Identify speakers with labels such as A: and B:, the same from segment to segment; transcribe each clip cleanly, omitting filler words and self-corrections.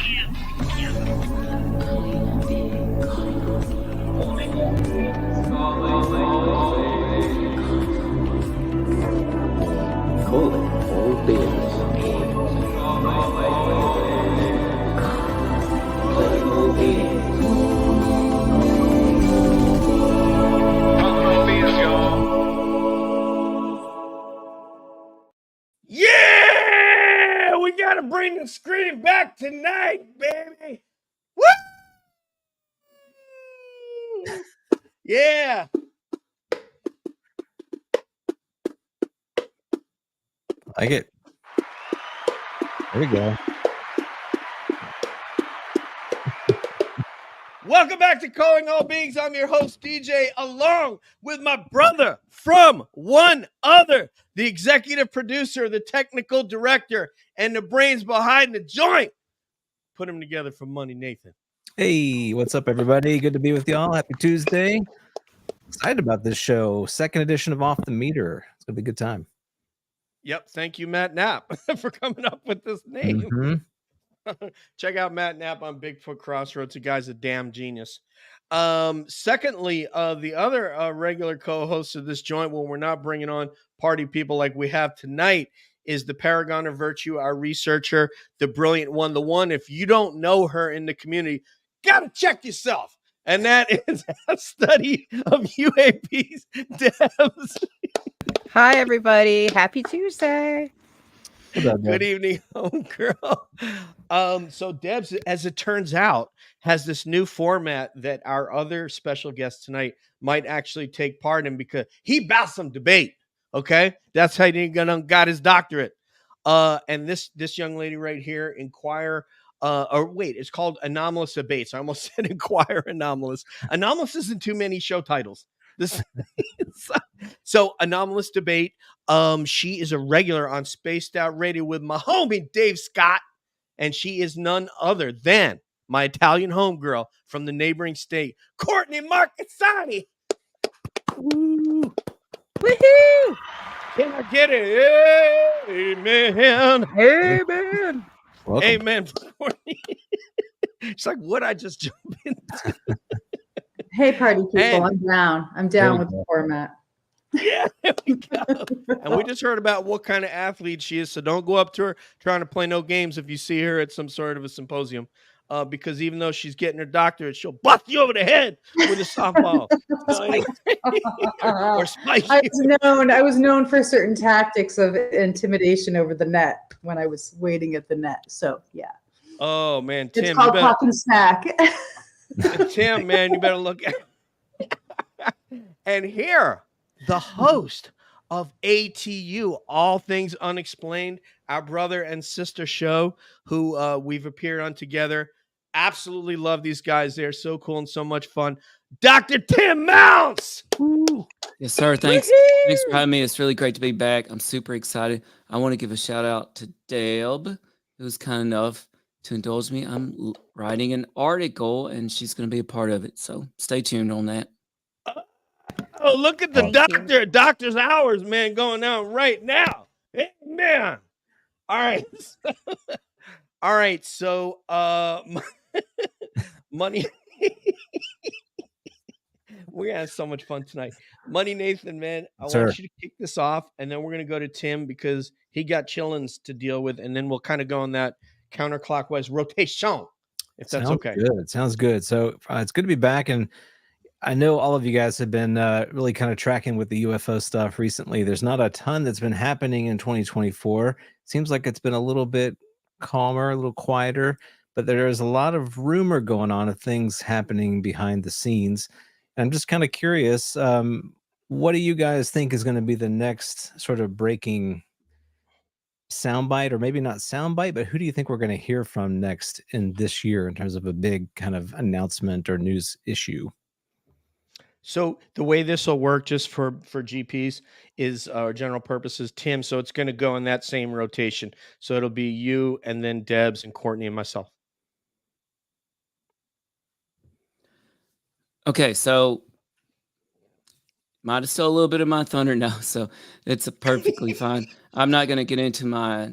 A: Calling all beings. Calling all beings.
B: Yeah, we gotta bring the screen back tonight, baby. Woo! Yeah.
C: Like it. There we go.
B: Welcome back to Calling All Beings. I'm your host, DJ, along with my brother from one other, the executive producer, the technical director, and the brains behind the joint. Put them together for money, Nathan.
C: Hey, what's up, everybody? Good to be with y'all. Happy Tuesday. Excited about this show. Second edition of Off the Meter. It's going to be a good time.
B: Yep. Thank you, Matt Knapp, for coming up with this name.
C: Mm-hmm.
B: Check out Matt Knapp on Bigfoot Crossroads. The guy's a damn genius. Secondly, the other regular co-host of this joint, when we're not bringing on party people like we have tonight, is the paragon of virtue, our researcher, the brilliant one, the one, if you don't know her in the community, gotta check yourself. And that is a study of UAPs. Debs.
D: Hi, everybody. Happy Tuesday.
B: Good evening, homegirl. So Debs, as it turns out, has this new format that our other special guest tonight might actually take part in because he about some debate. Okay, that's how he got his doctorate. And this young lady right here, it's called Anomalous Debates. I almost said Inquire Anomalous. Anomalous isn't too many show titles. This so Anomalous Debate. She is a regular on Spaced Out Radio with my homie Dave Scott, and she is none other than my Italian homegirl from the neighboring state, Courtney Marcassani.
D: Woohoo!
B: Can I get it? Amen.
D: Amen.
C: Welcome.
B: Amen. It's like, what I just jump into?
E: Hey, party people,
B: And-
E: I'm down. I'm down with the format.
B: Yeah, there we go. And we just heard about what kind of athlete she is, so don't go up to her trying to play no games if you see her at some sort of a symposium, because even though she's getting her doctorate, she'll bust you over the head with a softball. or spike you.
E: I was known for certain tactics of intimidation over the net when I was waiting at the net. So yeah,
B: Oh man,
E: it's
B: Tim,
E: called pop and snack.
B: Tim, man, you better look at. And here, the host of ATU, All Things Unexplained, our brother and sister show, who we've appeared on together. Absolutely love these guys. They're so cool and so much fun. Dr. Tim Mounts.
F: Yes, sir. Thanks for having me. It's really great to be back. I'm super excited. I want to give a shout out to Deb, who's kind enough to indulge me. I'm writing an article, and she's going to be a part of it. So stay tuned on that.
B: Oh, look at the
D: Thank you.
B: doctor's hours, man, going on right now. Amen. All right. All right. So, money. We're gonna have so much fun tonight. Money Nathan, man, I
C: Sir.
B: want you to kick this off, and then we're gonna go to Tim because he got chillins to deal with, and then we'll kind of go on that counterclockwise rotation, if that's
C: Sounds
B: okay.
C: good. Sounds good. So it's good to be back, and I know all of you guys have been really kind of tracking with the UFO stuff recently. There's not a ton that's been happening in 2024. Seems like it's been a little bit calmer, a little quieter, but there's a lot of rumor going on of things happening behind the scenes. And I'm just kind of curious, what do you guys think is going to be the next sort of breaking soundbite, or maybe not soundbite, but who do you think we're going to hear from next in this year in terms of a big kind of announcement or news issue?
B: So the way this will work, just for GPs, is general purposes, Tim. So it's going to go in that same rotation. So it'll be you, and then Debs and Courtney and myself.
F: Okay, so might have stole a little bit of my thunder now, so it's perfectly fine. I'm not going to get into my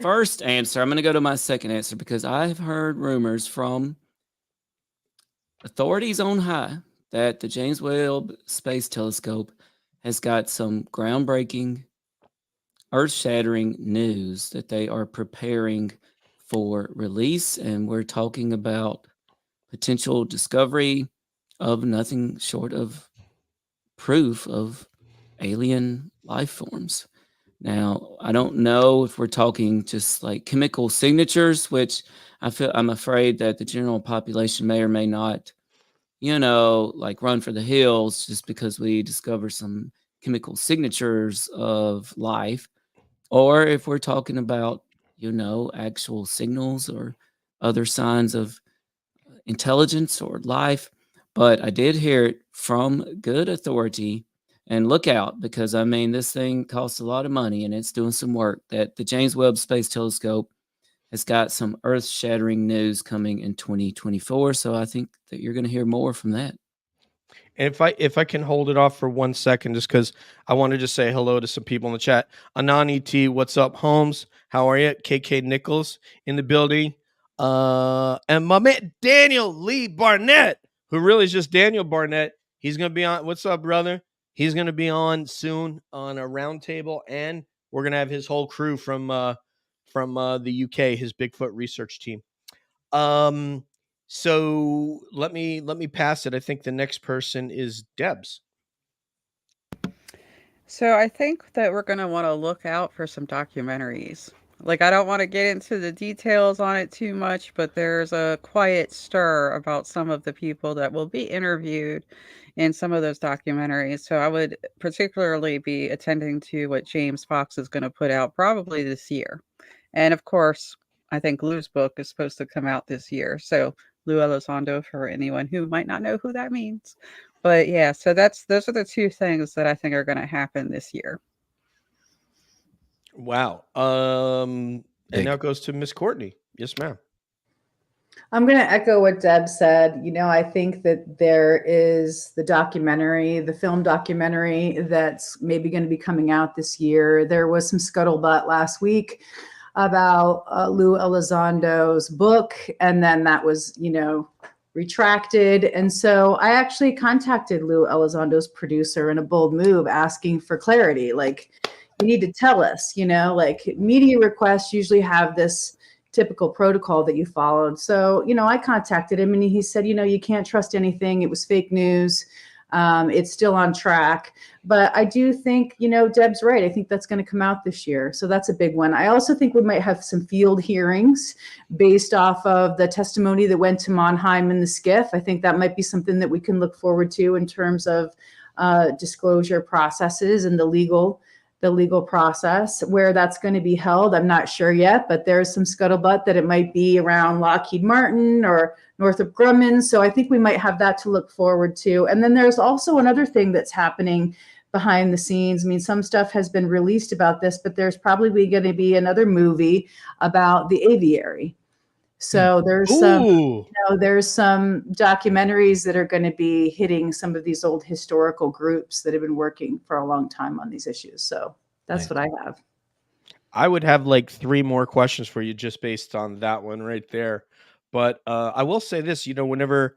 F: first answer, I'm going to go to my second answer because I've heard rumors from authorities on high that the James Webb Space Telescope has got some groundbreaking, earth-shattering news that they are preparing for release, and we're talking about potential discovery of nothing short of proof of alien life forms. Now, I don't know if we're talking just like chemical signatures, which I'm afraid that the general population may or may not, like run for the hills just because we discover some chemical signatures of life, or if we're talking about, actual signals or other signs of intelligence or life. But I did hear it from good authority. And look out, because I mean, this thing costs a lot of money and it's doing some work, that the James Webb Space Telescope has got some earth shattering news coming in 2024. So I think that you're going to hear more from that.
B: And if I can hold it off for 1 second, just because I want to just say hello to some people in the chat. Anani T, what's up, Holmes? How are you? KK Nichols in the building. And my man Daniel Lee Barnett, who really is just Daniel Barnett. He's gonna be on. What's up, brother? He's gonna be on soon on a roundtable, and we're gonna have his whole crew from the UK, his Bigfoot research team. So let me pass it. I think the next person is Debs.
D: So I think that we're going to want to look out for some documentaries. Like, I don't want to get into the details on it too much, but there's a quiet stir about some of the people that will be interviewed in some of those documentaries. So I would particularly be attending to what James Fox is going to put out probably this year. And of course, I think Lou's book is supposed to come out this year. So Lou Elizondo, for anyone who might not know who that means. But yeah, so those are the two things that I think are going to happen this year.
B: Wow. And
C: Big.
B: now it goes to Miss Courtney. Yes, ma'am.
E: I'm going to echo what Deb said. I think that there is the film documentary that's maybe going to be coming out this year. There was some scuttlebutt last week about Lou Elizondo's book, and then that was, retracted. And so I actually contacted Lou Elizondo's producer in a bold move asking for clarity. Like, you need to tell us, like media requests usually have this typical protocol that you followed. So, I contacted him and he said, you can't trust anything. It was fake news. It's still on track. But I do think, Deb's right. I think that's going to come out this year. So that's a big one. I also think we might have some field hearings based off of the testimony that went to Monheim and the SCIF. I think that might be something that we can look forward to in terms of disclosure processes and the legal process. Where that's going to be held, I'm not sure yet, but there's some scuttlebutt that it might be around Lockheed Martin or Northrop Grumman. So I think we might have that to look forward to. And then there's also another thing that's happening behind the scenes. I mean, some stuff has been released about this, but there's probably going to be another movie about the aviary. So there's some documentaries that are going to be hitting some of these old historical groups that have been working for a long time on these issues. So that's what I have.
B: I would have like 3 more questions for you just based on that one right there. But I will say this, whenever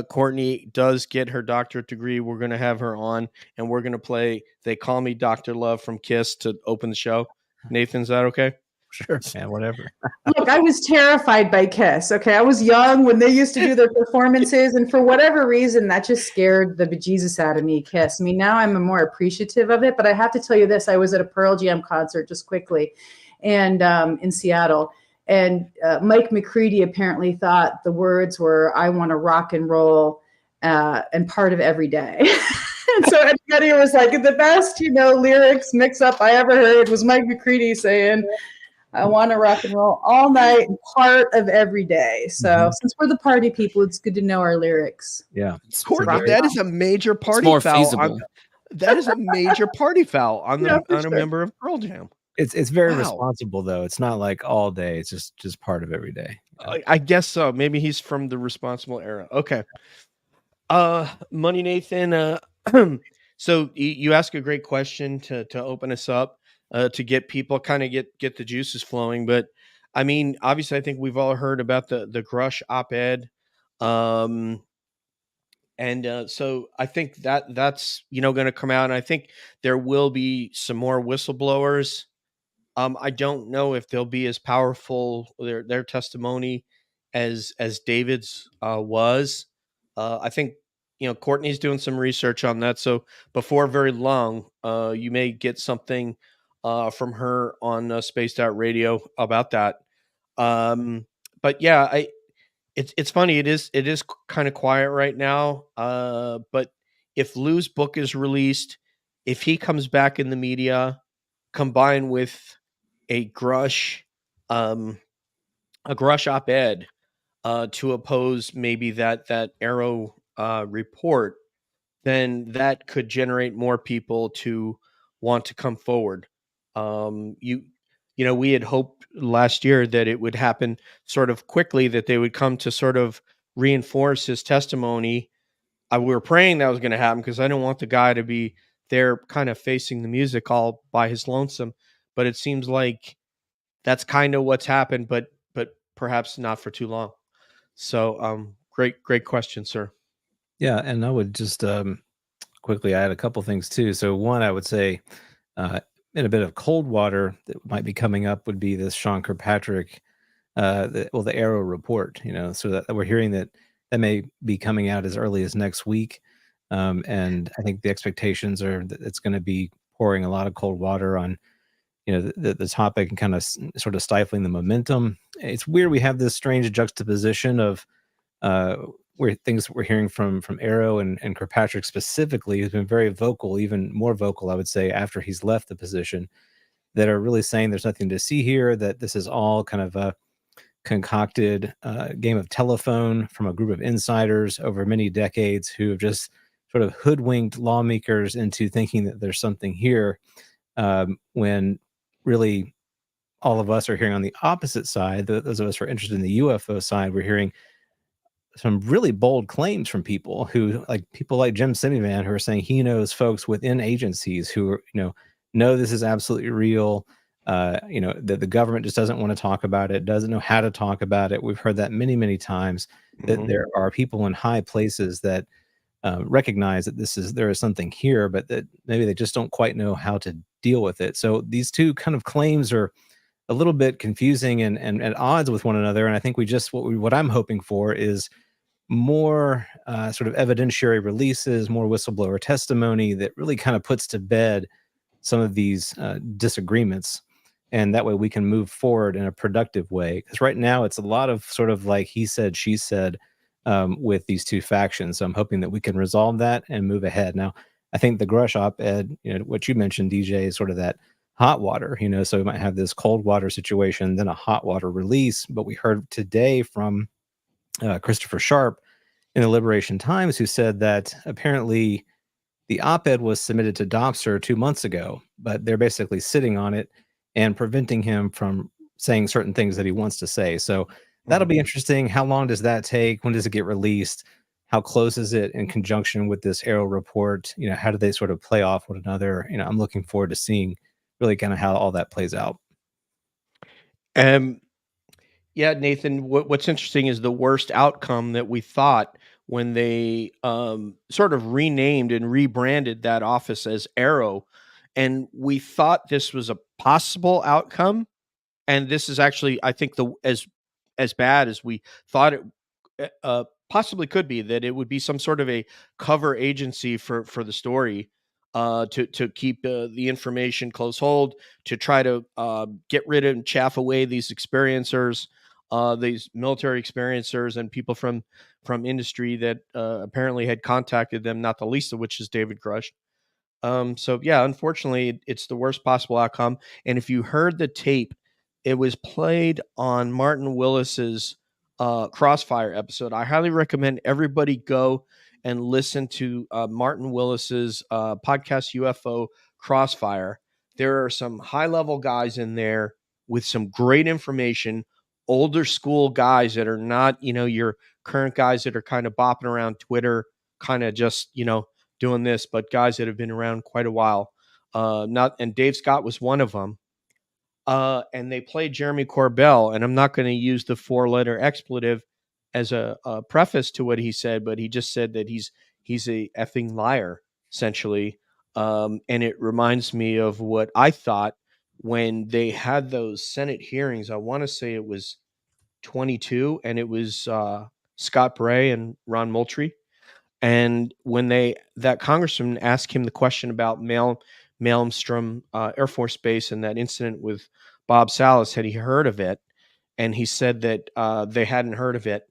B: Courtney does get her doctorate degree, we're going to have her on and we're going to play They Call Me Dr. Love from Kiss to open the show. Nathan, is that okay?
C: Sure, man, whatever.
E: Look, I was terrified by Kiss. Okay. I was young when they used to do their performances. And for whatever reason, that just scared the bejesus out of me, Kiss. I mean, now I'm more appreciative of it. But I have to tell you this. I was at a Pearl Jam concert just quickly and in Seattle. And Mike McCready apparently thought the words were, "I want to rock and roll and part of every day." And so everybody was like, the best, lyrics mix up I ever heard was Mike McCready saying, "I want to rock and roll all night and part of every day." So since we're the party people, it's good to know our lyrics.
C: Yeah.
B: Courtney, that is a major party
F: more
B: foul.
F: feasible.
B: That is a major party foul on
E: Yeah, for
B: a
E: sure.
B: member of Pearl Jam.
C: It's very
B: Wow.
C: responsible though. It's not like all day. It's just part of every day.
B: I guess so. Maybe he's from the responsible era. Okay. Money Nathan. So you ask a great question to open us up. to get people kind of get the juices flowing. But I mean, obviously, I think we've all heard about the Grush op-ed. Um, and so I think that's going to come out, and I think there will be some more whistleblowers. I don't know if they'll be as powerful, their testimony, as David's was. I think Courtney's doing some research on that, so before very long, you may get something from her on Spaced Out Radio about that. But yeah, it's funny. It is kind of quiet right now. But if Lou's book is released, if he comes back in the media, combined with a Grush, um, op-ed to oppose maybe that Arrow report, then that could generate more people to want to come forward. We had hoped last year that it would happen sort of quickly, that they would come to sort of reinforce his testimony. We were praying that was going to happen, because I don't want the guy to be there kind of facing the music all by his lonesome. But it seems like that's kind of what's happened, but perhaps not for too long. So great question, sir.
C: Yeah, and I would just quickly add a couple things too. So one, I would say, in a bit of cold water that might be coming up would be this Sean Kirkpatrick, the Arrow report. So that we're hearing that may be coming out as early as next week, and I think the expectations are that it's going to be pouring a lot of cold water on the topic, and kind of sort of stifling the momentum. It's weird, we have this strange juxtaposition of where things we're hearing from Arrow and Kirkpatrick specifically, who's been very vocal, even more vocal, I would say, after he's left the position, that are really saying there's nothing to see here, that this is all kind of a concocted game of telephone from a group of insiders over many decades who have just sort of hoodwinked lawmakers into thinking that there's something here, when really all of us are hearing on the opposite side. Those of us who are interested in the UFO side, we're hearing some really bold claims from people like Jim Semivan, who are saying he knows folks within agencies who know this is absolutely real. That the government just doesn't want to talk about it, doesn't know how to talk about it. We've heard that many, many times, that there are people in high places that recognize that there is something here, but that maybe they just don't quite know how to deal with it. So these two kind of claims are a little bit confusing and at odds with one another. And I think what I'm hoping for is more sort of evidentiary releases, more whistleblower testimony that really kind of puts to bed some of these disagreements. And that way we can move forward in a productive way. Because right now it's a lot of sort of like he said, she said, with these two factions. So I'm hoping that we can resolve that and move ahead. Now, I think the Grush op-ed, what you mentioned, DJ, is sort of that hot water, so we might have this cold water situation, then a hot water release. But we heard today from Christopher Sharp in the Liberation Times, who said that apparently the op-ed was submitted to Dobster 2 months ago, but they're basically sitting on it and preventing him from saying certain things that he wants to say. So that'll be interesting. How long does that take? When does it get released? How close is it in conjunction with this Arrow report? How do they sort of play off one another? I'm looking forward to seeing really kind of how all that plays out.
B: Yeah, Nathan, what's interesting is the worst outcome that we thought when they sort of renamed and rebranded that office as Arrow. And we thought this was a possible outcome. And this is actually, I think, as bad as we thought it possibly could be, that it would be some sort of a cover agency for the story, to keep the information close hold, to try to get rid of and chaff away these experiencers, these military experiencers, and people from industry that apparently had contacted them, not the least of which is David Grush. So yeah, unfortunately, it's the worst possible outcome. And if you heard the tape, it was played on Martin Willis's Crossfire episode. I highly recommend everybody go and listen to Martin Willis's podcast, UFO Crossfire. There are some high-level guys in there with some great information, older school guys that are not, your current guys that are kind of bopping around Twitter, kind of just, doing this, but guys that have been around quite a while. not and Dave Scott was one of them. And they played Jeremy Corbell, and I'm not going to use the 4-letter expletive as a preface to what he said, but he just said that he's a effing liar, essentially. And it reminds me of what I thought when they had those Senate hearings. I want to say it was 22, and it was Scott Bray and Ron Moultrie. And when that congressman asked him the question about Malmstrom Air Force Base and that incident with Bob Salas, had he heard of it? And he said that they hadn't heard of it.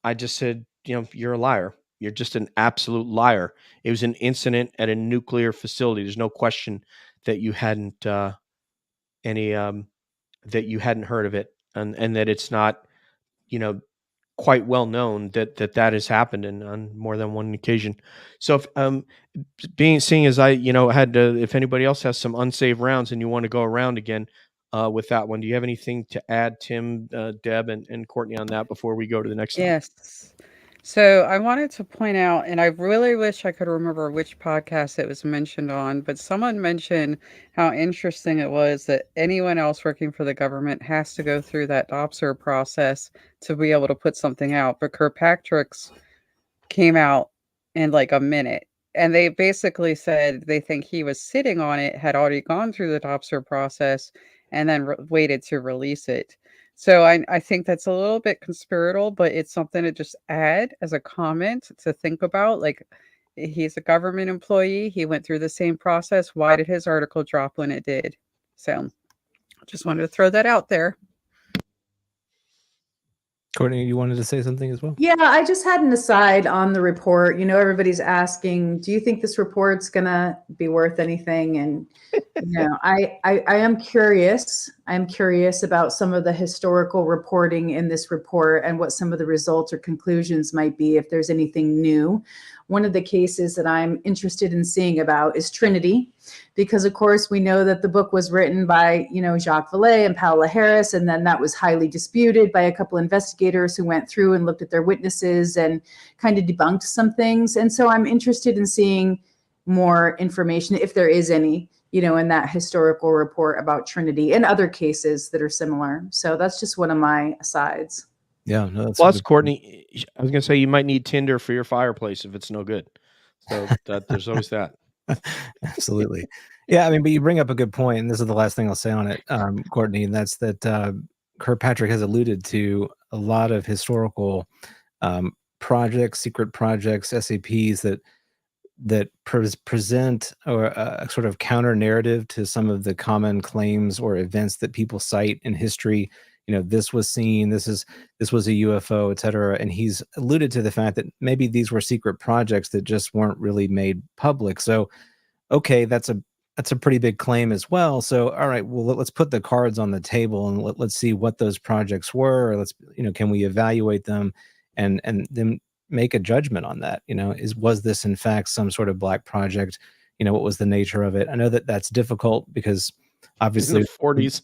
B: I just said, you're a liar. You're just an absolute liar. It was an incident at a nuclear facility. There's no question that you hadn't that you hadn't heard of it, and that it's not, quite well known that has happened on more than one occasion. So if seeing as I had to, if anybody else has some unsaved rounds and you want to go around again with that one, do you have anything to add, Tim, Deb, and Courtney, on that before we go to the next one?
D: Yes. So I wanted to point out, and I really wish I could remember which podcast it was mentioned on, but someone mentioned how interesting it was that anyone else working for the government has to go through that DOPSR process to be able to put something out. But Kirkpatrick's came out in like a minute. And they basically said they think he was sitting on it, had already gone through the DOPSR process, and then waited to release it. So I think that's a little bit conspiratorial, but it's something to just add as a comment to think about. Like, he's a government employee. He went through the same process. Why did his article drop when it did? So just wanted to throw that out there.
C: Courtney, you wanted to say something as well?
E: Yeah, I just had an aside on the report. Everybody's asking, do you think this report's gonna be worth anything? And I am curious. I'm curious about some of the historical reporting in this report and what some of the results or conclusions might be, if there's anything new. One of the cases that I'm interested in seeing about is Trinity, because of course we know that the book was written by, Jacques Vallée and Paola Harris, and then that was highly disputed by a couple investigators who went through and looked at their witnesses and kind of debunked some things. And so I'm interested in seeing more information, if there is any, in that historical report about Trinity and other cases that are similar. So that's just one of my asides.
C: Yeah, no, that's
B: Plus, Courtney, I was going to say you might need Tinder for your fireplace if it's no good. So there's always that.
C: Absolutely. Yeah, I mean, but you bring up a good point, and this is the last thing I'll say on it, Courtney, and that's that Kirkpatrick has alluded to a lot of historical projects, secret projects, SAPs that present a sort of counter narrative to some of the common claims or events that people cite in history. This was seen, this was a UFO, et cetera. And he's alluded to the fact that maybe these were secret projects that just weren't really made public. So, okay, that's a pretty big claim as well. So, all right, well, let's put the cards on the table and let's see what those projects were. Or can we evaluate them and then make a judgment on that? Was this in fact some sort of black project? What was the nature of it? I know that that's difficult because obviously
B: in the 40s.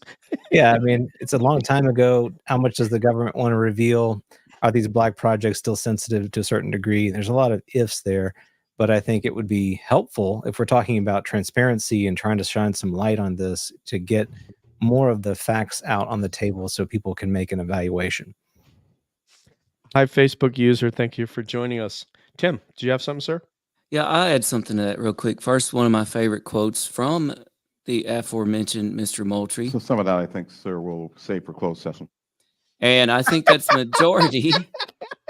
C: Yeah, I mean, it's a long time ago. How much does the government want to reveal? Are these black projects still sensitive to a certain degree? There's a lot of ifs there, but I think it would be helpful if we're talking about transparency and trying to shine some light on this to get more of the facts out on the table so people can make an evaluation.
B: Hi, Facebook user. Thank you for joining us. Tim, do you have something, sir?
F: Yeah, I add something to that real quick. First, one of my favorite quotes from the aforementioned Mr. Moultrie.
G: So some of that, I think, sir, we'll save for closed session.
F: And I think that's the majority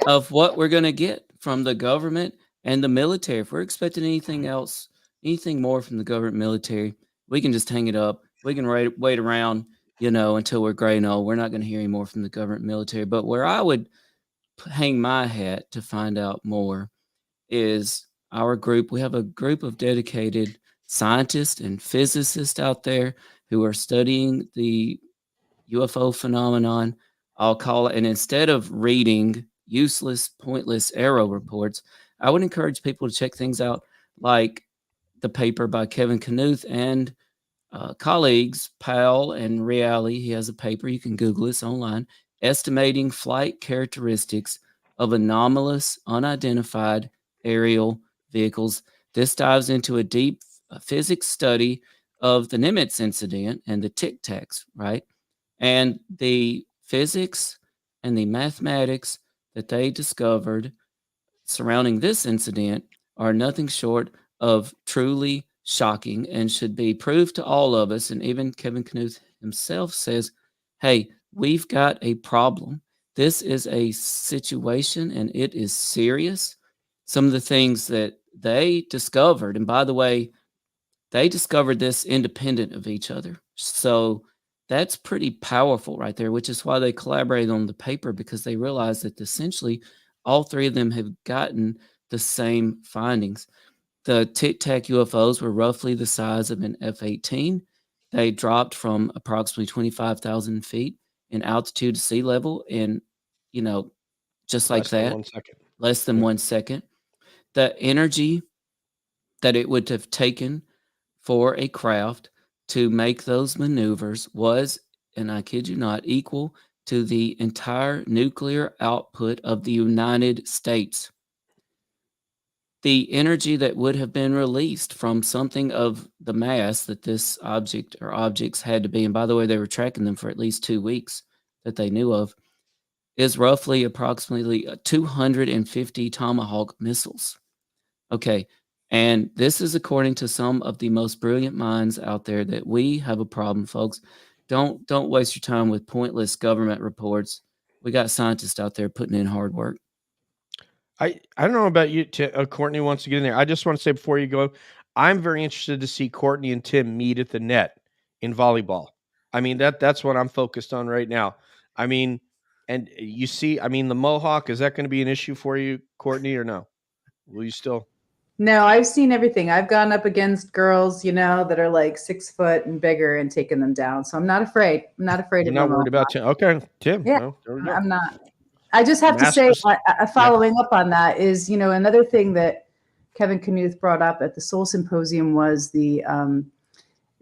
F: of what we're going to get from the government and the military. If we're expecting anything else, anything more from the government military, we can just hang it up. We can wait around, until we're gray and old. We're not going to hear any more from the government military. But where I would hang my hat to find out more is our group. We have a group of dedicated scientists and physicists out there who are studying the UFO phenomenon. I'll call it, and instead of reading useless, pointless Arrow reports, I would encourage people to check things out like the paper by Kevin Knuth and colleagues, Powell and Reale. He has a paper, you can Google this online, Estimating Flight Characteristics of Anomalous Unidentified Aerial Vehicles. This dives into a deep physics study of the Nimitz incident and the Tic Tacs, right? And the physics and the mathematics that they discovered surrounding this incident are nothing short of truly shocking and should be proved to all of us. And even Kevin Knuth himself says, hey, we've got a problem. This is a situation and it is serious. Some of the things that they discovered, and by the way, they discovered this independent of each other. So that's pretty powerful right there, which is why they collaborated on the paper, because they realized that essentially all three of them have gotten the same findings. The Tic Tac UFOs were roughly the size of an F-18. They dropped from approximately 25,000 feet in altitude to sea level in, just like
B: Less than
F: that,
B: 1 second.
F: less than 1 second. The energy that it would have taken for a craft to make those maneuvers was, and I kid you not, equal to the entire nuclear output of the United States. The energy that would have been released from something of the mass that this object or objects had to be, and by the way, they were tracking them for at least 2 weeks that they knew of, is roughly approximately 250 Tomahawk missiles. Okay, and this is according to some of the most brilliant minds out there that we have a problem, folks. Don't waste your time with pointless government reports. We got scientists out there putting in hard work.
B: I don't know about you. Courtney wants to get in there. I just want to say before you go, I'm very interested to see Courtney and Tim meet at the net in volleyball. I mean, that's what I'm focused on right now. I mean, and you see, I mean, the Mohawk, is that going to be an issue for you, Courtney, or no? Will you still?
E: No, I've seen everything. I've gone up against girls, that are like 6 foot and bigger and taken them down. So I'm not afraid. I'm not afraid
B: You're
E: of
B: not
E: them.
B: worried about Tim. Okay, Tim.
E: Yeah,
B: Well, there we go.
E: I'm not. I just have to say,
B: Masters.
E: following up on that is, another thing that Kevin Knuth brought up at the Seoul Symposium was the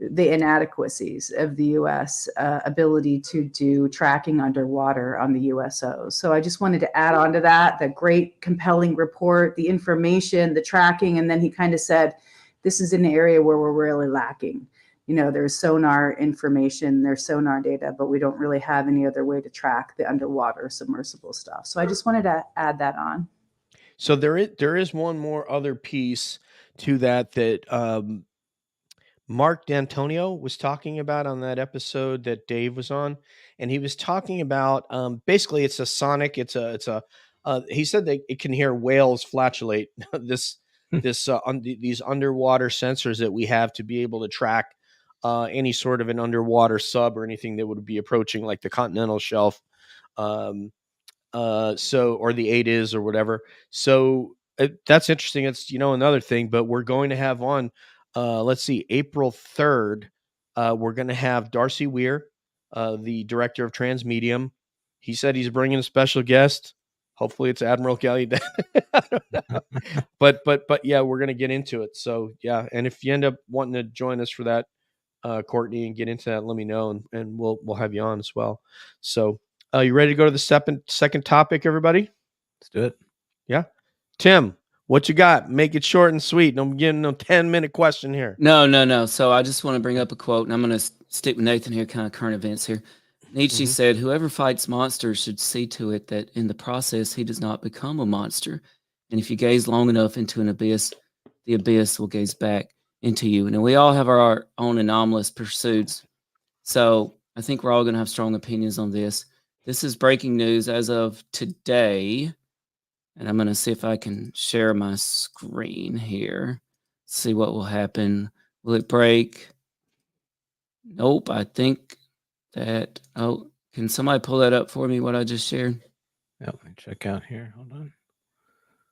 E: inadequacies of the U.S. Ability to do tracking underwater on the USOs. So I just wanted to add on to that, the great compelling report, the information, the tracking, and then he kind of said, this is an area where we're really lacking. There's sonar information, there's sonar data, but we don't really have any other way to track the underwater submersible stuff. So I just wanted to add that on.
B: So there is one more other piece to that Mark D'Antonio was talking about on that episode that Dave was on, and he was talking about basically it's a sonic. He said that it can hear whales flatulate. These underwater sensors that we have to be able to track any sort of an underwater sub or anything that would be approaching like the continental shelf, or the 8 is or whatever. So that's interesting. It's another thing, but we're going to have on. Let's see, April 3rd, we're going to have Darcy Weir, the director of Transmedium. He said he's bringing a special guest. Hopefully it's Admiral Gallaudet. but yeah, we're going to get into it. So yeah, and if you end up wanting to join us for that, Courtney, and get into that, let me know, and we'll have you on as well. So you ready to go to the second topic, everybody?
C: Let's do it.
B: Yeah. Tim, what you got? Make it short and sweet. Don't give no 10-minute question here.
F: No. So I just want to bring up a quote, and I'm going to stick with Nathan here, kind of current events here. Nietzsche said, whoever fights monsters should see to it that in the process he does not become a monster. And if you gaze long enough into an abyss, the abyss will gaze back into you. And we all have our own anomalous pursuits. So I think we're all going to have strong opinions on this. This is breaking news as of today. And I'm going to see if I can share my screen here. See what will happen. Will it break? Nope. I think that... Oh, can somebody pull that up for me, what I just shared?
C: Yeah, let me check out here. Hold on.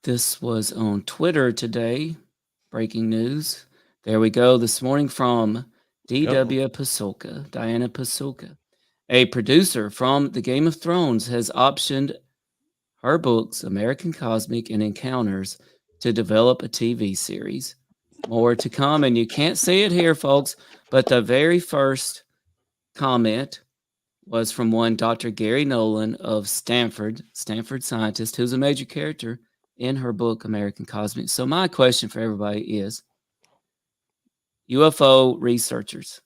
F: This was on Twitter today. Breaking news. There we go. This morning from D.W. Pasulka, Diana Pasulka. A producer from the Game of Thrones has optioned her books, American Cosmic and Encounters, to develop a TV series. More to come, and you can't see it here, folks, but the very first comment was from one Dr. Gary Nolan of Stanford scientist, who's a major character in her book, American Cosmic. So my question for everybody is, UFO researchers,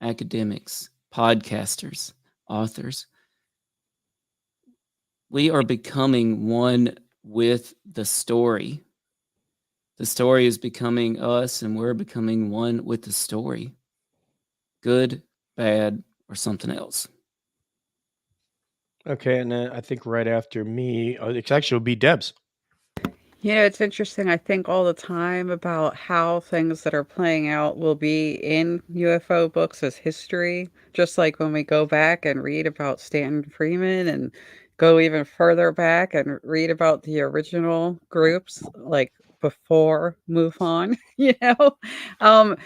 F: academics, podcasters, authors. We are becoming one with the story. The story is becoming us, and we're becoming one with the story. Good, bad, or something else.
B: Okay, and then I think right after me, it actually will be Debs.
D: It's interesting. I think all the time about how things that are playing out will be in UFO books as history. Just like when we go back and read about Stanton Freeman and go even further back and read about the original groups, like before MUFON, you know? Um,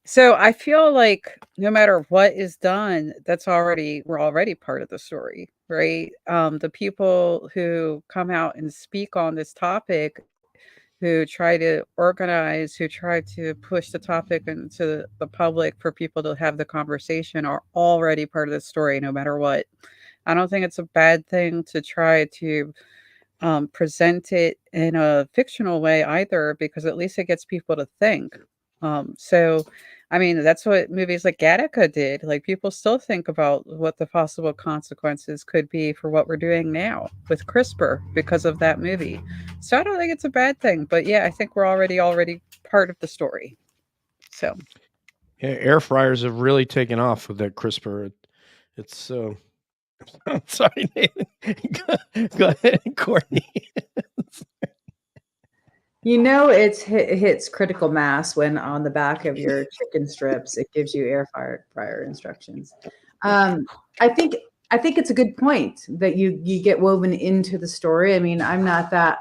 D: so I feel like no matter what is done, we're already part of the story, right? The people who come out and speak on this topic, who try to organize, who try to push the topic into the public for people to have the conversation, are already part of the story no matter what. I don't think it's a bad thing to try to present it in a fictional way either, because at least it gets people to think. So, I mean, that's what movies like Gattaca did. Like, people still think about what the possible consequences could be for what we're doing now with CRISPR because of that movie. So I don't think it's a bad thing, but yeah, I think we're already part of the story. So
B: Yeah, air fryers have really taken off with that CRISPR. It's so. I'm sorry, Nathan. Go ahead, Courtney.
E: It hits critical mass when on the back of your chicken strips it gives you air fryer instructions. I think it's a good point that you get woven into the story. I mean, I'm not that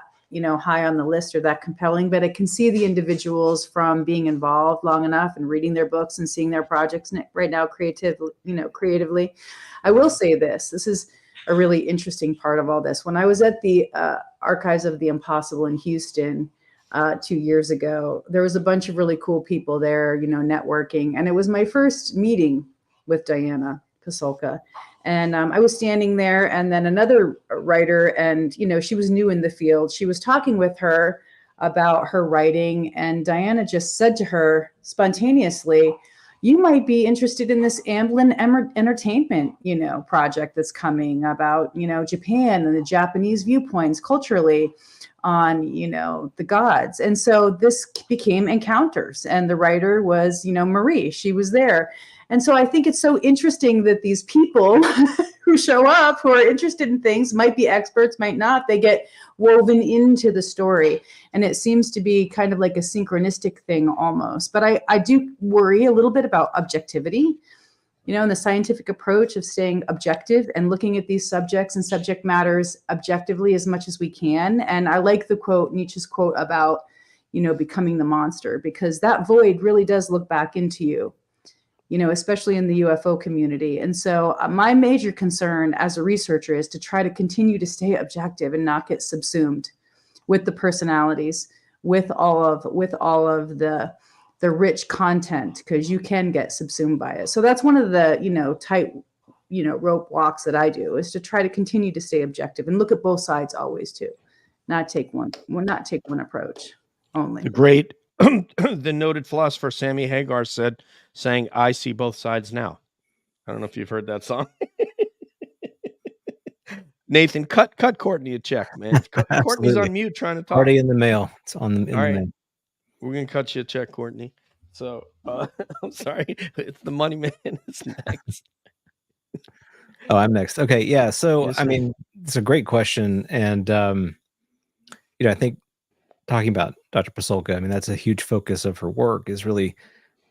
E: high on the list or that compelling, but I can see the individuals from being involved long enough and reading their books and seeing their projects right now creatively. I will say this is a really interesting part of all this. When I was at the Archives of the Impossible in Houston 2 years ago, there was a bunch of really cool people there, networking. And it was my first meeting with Diana Pasulka. And I was standing there, and then another writer, and, she was new in the field. She was talking with her about her writing, and Diana just said to her spontaneously, "You might be interested in this Amblin Entertainment, project that's coming about, Japan and the Japanese viewpoints culturally on, the gods." And so this became Encounters, and the writer was, Marie. She was there. And so I think it's so interesting that these people who show up, who are interested in things, might be experts, might not, they get woven into the story. And it seems to be kind of like a synchronistic thing almost. But I do worry a little bit about objectivity, and the scientific approach of staying objective and looking at these subjects and subject matters objectively as much as we can. And I like the quote, Nietzsche's quote about, becoming the monster, because that void really does look back into you, especially in the UFO community. And so my major concern as a researcher is to try to continue to stay objective and not get subsumed with the personalities, with all of the rich content, because you can get subsumed by it. So that's one of the, tight, rope walks that I do, is to try to continue to stay objective and look at both sides always too, not take one approach only.
B: The great, the noted philosopher Sammy Hagar saying, "I see both sides now." I don't know if you've heard that song. Nathan, cut Courtney a check, man. Courtney's on mute trying to talk.
C: Already in the mail. It's on the
B: All right.
C: mail.
B: We're gonna cut you a check, Courtney. So I'm sorry, it's the money man. It's next.
C: Oh, I'm next. Okay, yeah. So
B: Yes,
C: I
B: sir.
C: mean, it's a great question, and I think talking about Dr. Pasulka, I mean, that's a huge focus of her work, is really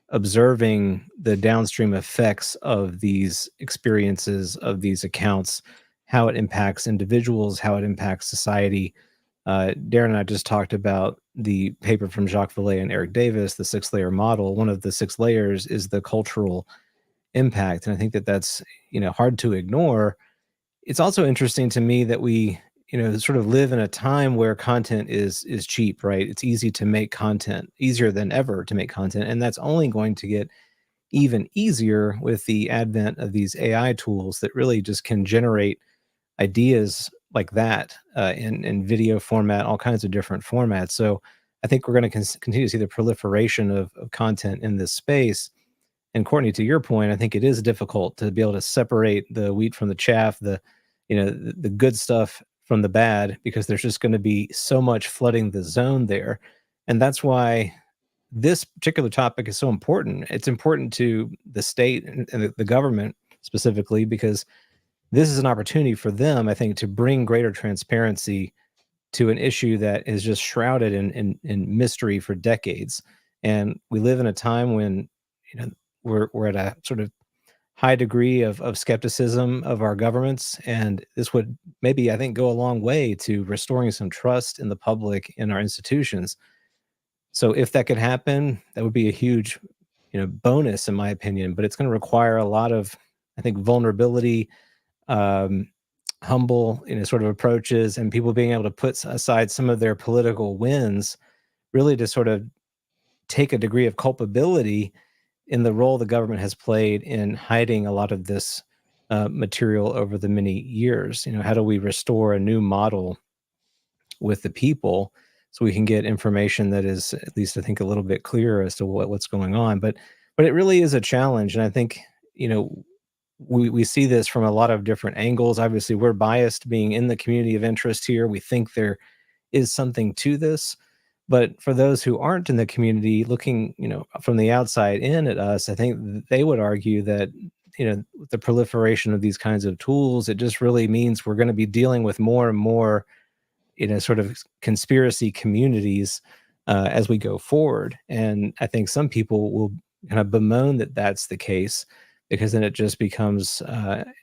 C: observing the downstream effects of these experiences, of these accounts, how it impacts individuals, how it impacts society. Darren and I just talked about the paper from Jacques Vallée and Eric Davis, the 6-layer model. One of the 6 layers is the cultural impact, and I think that that's hard to ignore. It's also interesting to me that we sort of live in a time where content is cheap, right? It's easy to make content, easier than ever to make content, and that's only going to get even easier with the advent of these AI tools that really just can generate ideas like that in video format, all kinds of different formats. So I think we're going to continue to see the proliferation of content in this space. And Courtney, to your point, I think it is difficult to be able to separate the wheat from the chaff, the good stuff from the bad, because there's just going to be so much flooding the zone there. And that's why this particular topic is so important. It's important to the state and the government specifically, because this is an opportunity for them, I think, to bring greater transparency to an issue that is just shrouded in mystery for decades. And we live in a time when, we're at a sort of high degree of skepticism of our governments, and this would maybe, I think, go a long way to restoring some trust in the public in our institutions. So if that could happen, that would be a huge, bonus in my opinion. But it's going to require a lot of, I think, vulnerability, humble, sort of approaches, and people being able to put aside some of their political wins, really to sort of take a degree of culpability in the role the government has played in hiding a lot of this material over the many years. How do we restore a new model with the people so we can get information that is, at least I think, a little bit clearer as to what's going on? But it really is a challenge, and I think we see this from a lot of different angles. Obviously, we're biased being in the community of interest here. We think there is something to this. But for those who aren't in the community, looking, from the outside in at us, I think they would argue that, with the proliferation of these kinds of tools, it just really means we're going to be dealing with more and more, sort of conspiracy communities as we go forward. And I think some people will kind of bemoan that that's the case, because then it just becomes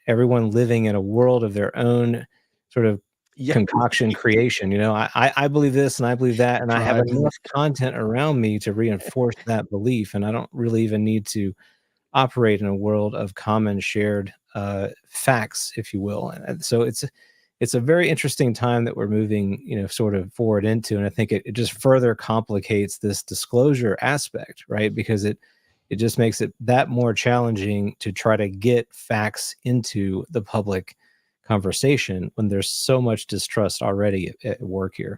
C: everyone living in a world of their own sort of concoction creation. I believe this and I believe that, and I have enough content around me to reinforce that belief, and I don't really even need to operate in a world of common shared facts, if you will. And so it's a very interesting time that we're moving, sort of forward into, and I think it just further complicates this disclosure aspect, right? Because it just makes it that more challenging to try to get facts into the public conversation when there's so much distrust already at work here.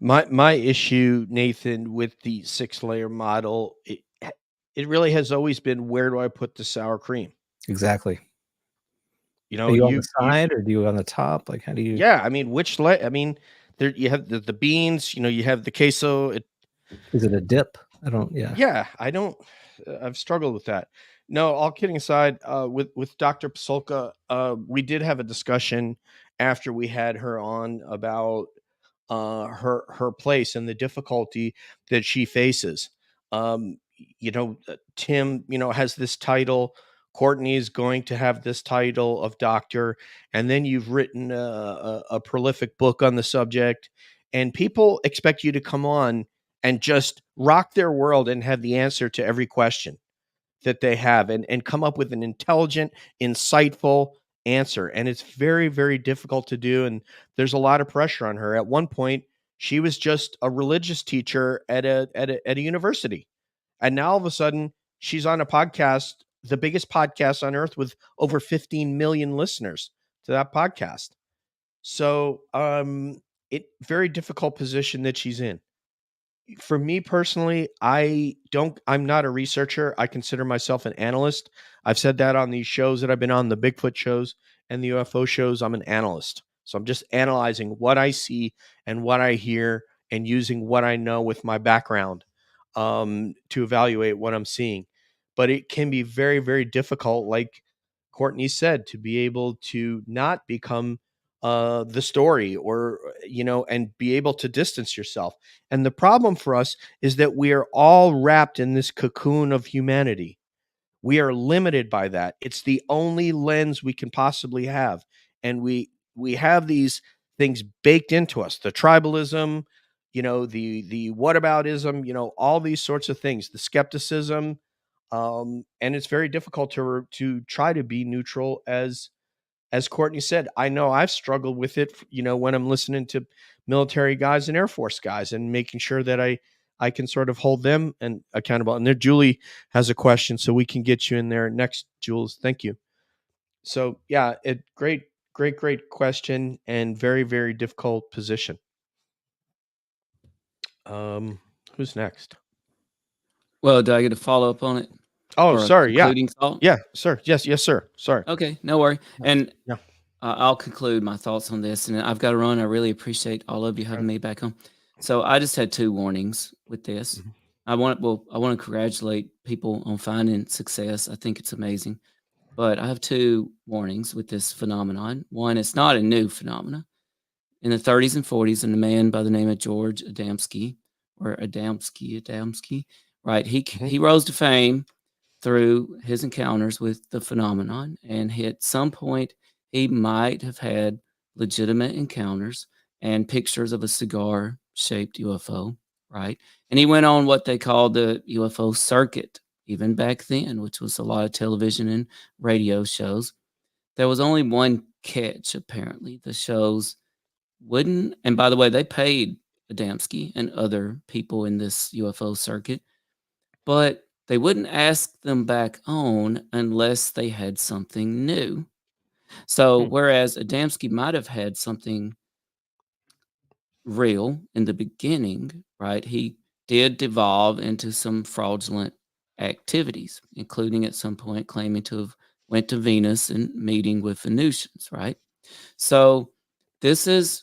B: My issue, Nathan, with the 6-layer model, it really has always been, where do I put the sour cream?
C: Exactly.
B: Are
C: you on the side or do you on the top? Like, how do you?
B: Yeah, I mean, there you have the beans. You have the queso.
C: Is it a dip? I don't. Yeah.
B: Yeah, I don't. I've struggled with that. No, all kidding aside, with Dr. Pasulka, we did have a discussion after we had her on about her place and the difficulty that she faces. Tim, has this title. Courtney's going to have this title of doctor, and then you've written a prolific book on the subject, and people expect you to come on and just rock their world and have the answer to every question that they have, and come up with an intelligent, insightful answer. And it's very, very difficult to do. And there's a lot of pressure on her. At one point, she was just a religious teacher at a university. And now all of a sudden she's on a podcast, the biggest podcast on earth, with over 15 million listeners to that podcast. So, very difficult position that she's in. For me personally, I'm not a researcher. I consider myself an analyst. I've said that on these shows that I've been on, the Bigfoot shows and the UFO shows. I'm an analyst. So I'm just analyzing what I see and what I hear, and using what I know with my background to evaluate what I'm seeing. But it can be very, very difficult, like Courtney said, to be able to not become the story, or and be able to distance yourself. And the problem for us is that we are all wrapped in this cocoon of humanity. We are limited by that. It's the only lens we can possibly have, and we have these things baked into us: the tribalism, the whataboutism, all these sorts of things, the skepticism, and it's very difficult to try to be neutral. As Courtney said, I know I've struggled with it, when I'm listening to military guys and Air Force guys, and making sure that I can sort of hold them and accountable. And there, Julie has a question, so we can get you in there next, Jules. Thank you. So yeah, great question, and very, very difficult position. Who's next?
F: Well, do I get a follow up on it?
B: Oh,
F: Or a
B: sorry. Yeah.
F: concluding thought?
B: Yeah, sir. Yes, sir. Sorry.
F: Okay, no worry. And
B: Yeah.
F: I'll conclude my thoughts on this, and I've got to run. I really appreciate all of you having me back on. So I just had 2 warnings with this.
B: Mhm.
F: I want to congratulate people on finding success. I think it's amazing, but I have 2 warnings with this phenomenon. One, it's not a new phenomenon. In the 30s and 40s, and a man by the name of George Adamski, right? He rose to fame through his encounters with the phenomenon, and at some point he might have had legitimate encounters and pictures of a cigar shaped UFO, right? And he went on what they called the UFO circuit even back then, which was a lot of television and radio shows. There was only one catch, apparently. The shows wouldn't, and by the way, they paid Adamski and other people in this UFO circuit, but they wouldn't ask them back on unless they had something new. So, whereas Adamski might have had something real in the beginning, right? He did devolve into some fraudulent activities, including at some point claiming to have went to Venus and meeting with Venusians, right? So, this is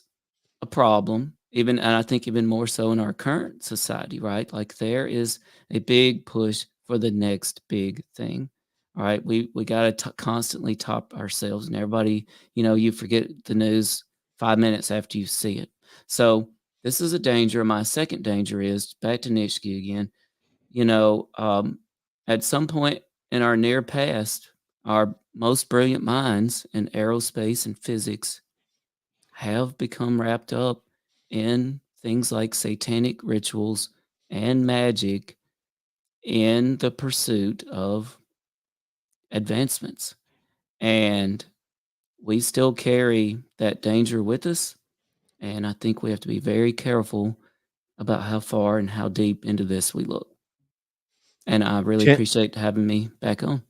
F: a problem, and I think even more so in our current society, right? Like there is a big push for the next big thing. All right, we got to constantly top ourselves, and everybody, you forget the news 5 minutes after you see it. So this is a danger. My second danger is back to Nitschke again. At some point in our near past, our most brilliant minds in aerospace and physics have become wrapped up in things like satanic rituals and magic in the pursuit of advancements. And we still carry that danger with us. And I think we have to be very careful about how far and how deep into this we look. And I really appreciate having me back on.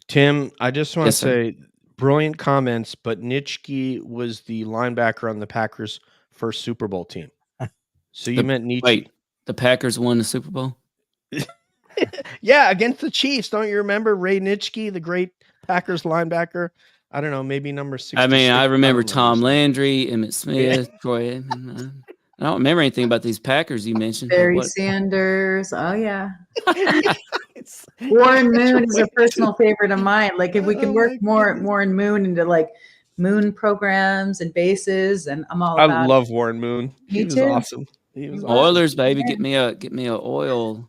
B: Tim, I just want to
F: Yes, sir.
B: say brilliant comments, but Nitschke was the linebacker on the Packers' first Super Bowl team. So you meant Nietzsche?
F: Wait, the Packers won the Super Bowl?
B: Yeah, against the Chiefs. Don't you remember Ray Nitschke, the great Packers linebacker? I don't know, maybe number 6.
F: I mean, I remember Tom Landry, Emmett Smith, Troy Aikman. I don't remember anything about these Packers you mentioned.
E: Barry Sanders. Oh yeah. Warren Moon is a personal favorite of mine. Like if we can work Warren Moon into like moon programs and bases, and I'm all about
B: I love Warren Moon.
E: Me
B: He was
E: too.
B: awesome. He was
F: Oilers, baby, get me a oil.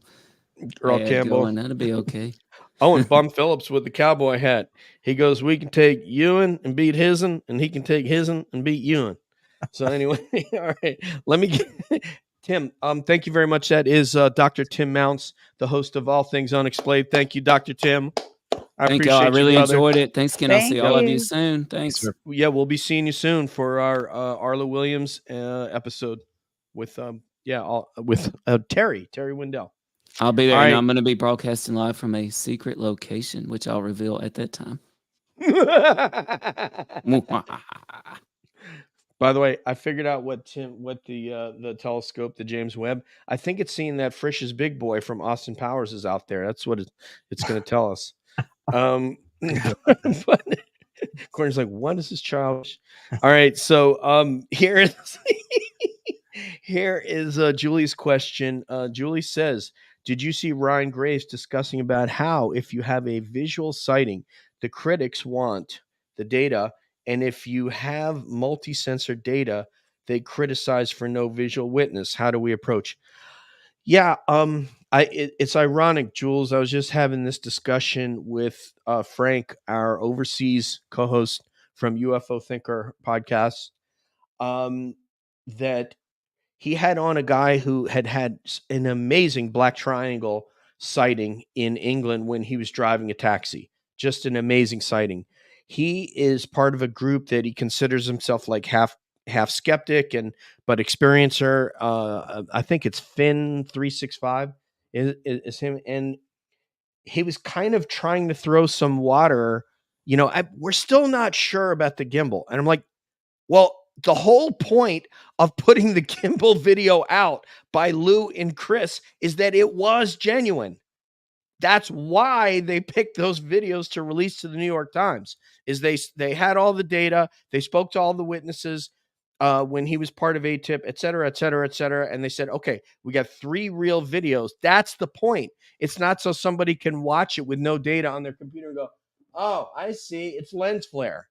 B: Earl
F: ad
B: Campbell.
F: going. That'd be okay.
B: Oh, and Bum Phillips with the cowboy hat. He goes, we can take Ewan and beat Hisn, and he can take Hisn and beat Ewan. So anyway, all right. Let me get Tim. Thank you very much. That is Dr. Tim Mounts, the host of All Things Unexplained. Thank you, Dr. Tim.
F: Thank you. I really enjoyed it. Thanks again. I'll see all of you soon. Thanks.
B: Yeah, we'll be seeing you soon for our Arla Williams episode with Terry Wendell.
F: I'll be there, and I'm going to be broadcasting live from a secret location, which I'll reveal at that time.
B: By the way, I figured out what the telescope, the James Webb. I think it's seeing that Frisch's Big Boy from Austin Powers is out there. That's what it's going to tell us. But Courtney's like, what is this childish? All right, so here is Julie's question. Julie says, did you see Ryan Graves discussing about how if you have a visual sighting, the critics want the data, and if you have multi-sensor data, they criticize for no visual witness? How do we approach? Yeah, it's ironic, Jules. I was just having this discussion with Frank, our overseas co-host from UFO Thinker podcast, that he had on a guy who had an amazing black triangle sighting in England when he was driving a taxi. Just an amazing sighting. He is part of a group that he considers himself like half skeptic but experiencer. I think it's Finn 365 is him, and he was kind of trying to throw some water. We're still not sure about the gimbal, and I'm like, well, The whole point of putting the gimbal video out by Lou and Chris is that it was genuine. That's why they picked those videos to release to the New York Times. Is they had all the data, they spoke to all the witnesses when he was part of ATIP, et cetera, et cetera, et cetera, and they said, okay, we got 3 real videos. That's the point. It's not so somebody can watch it with no data on their computer and go, oh, I see, it's lens flare.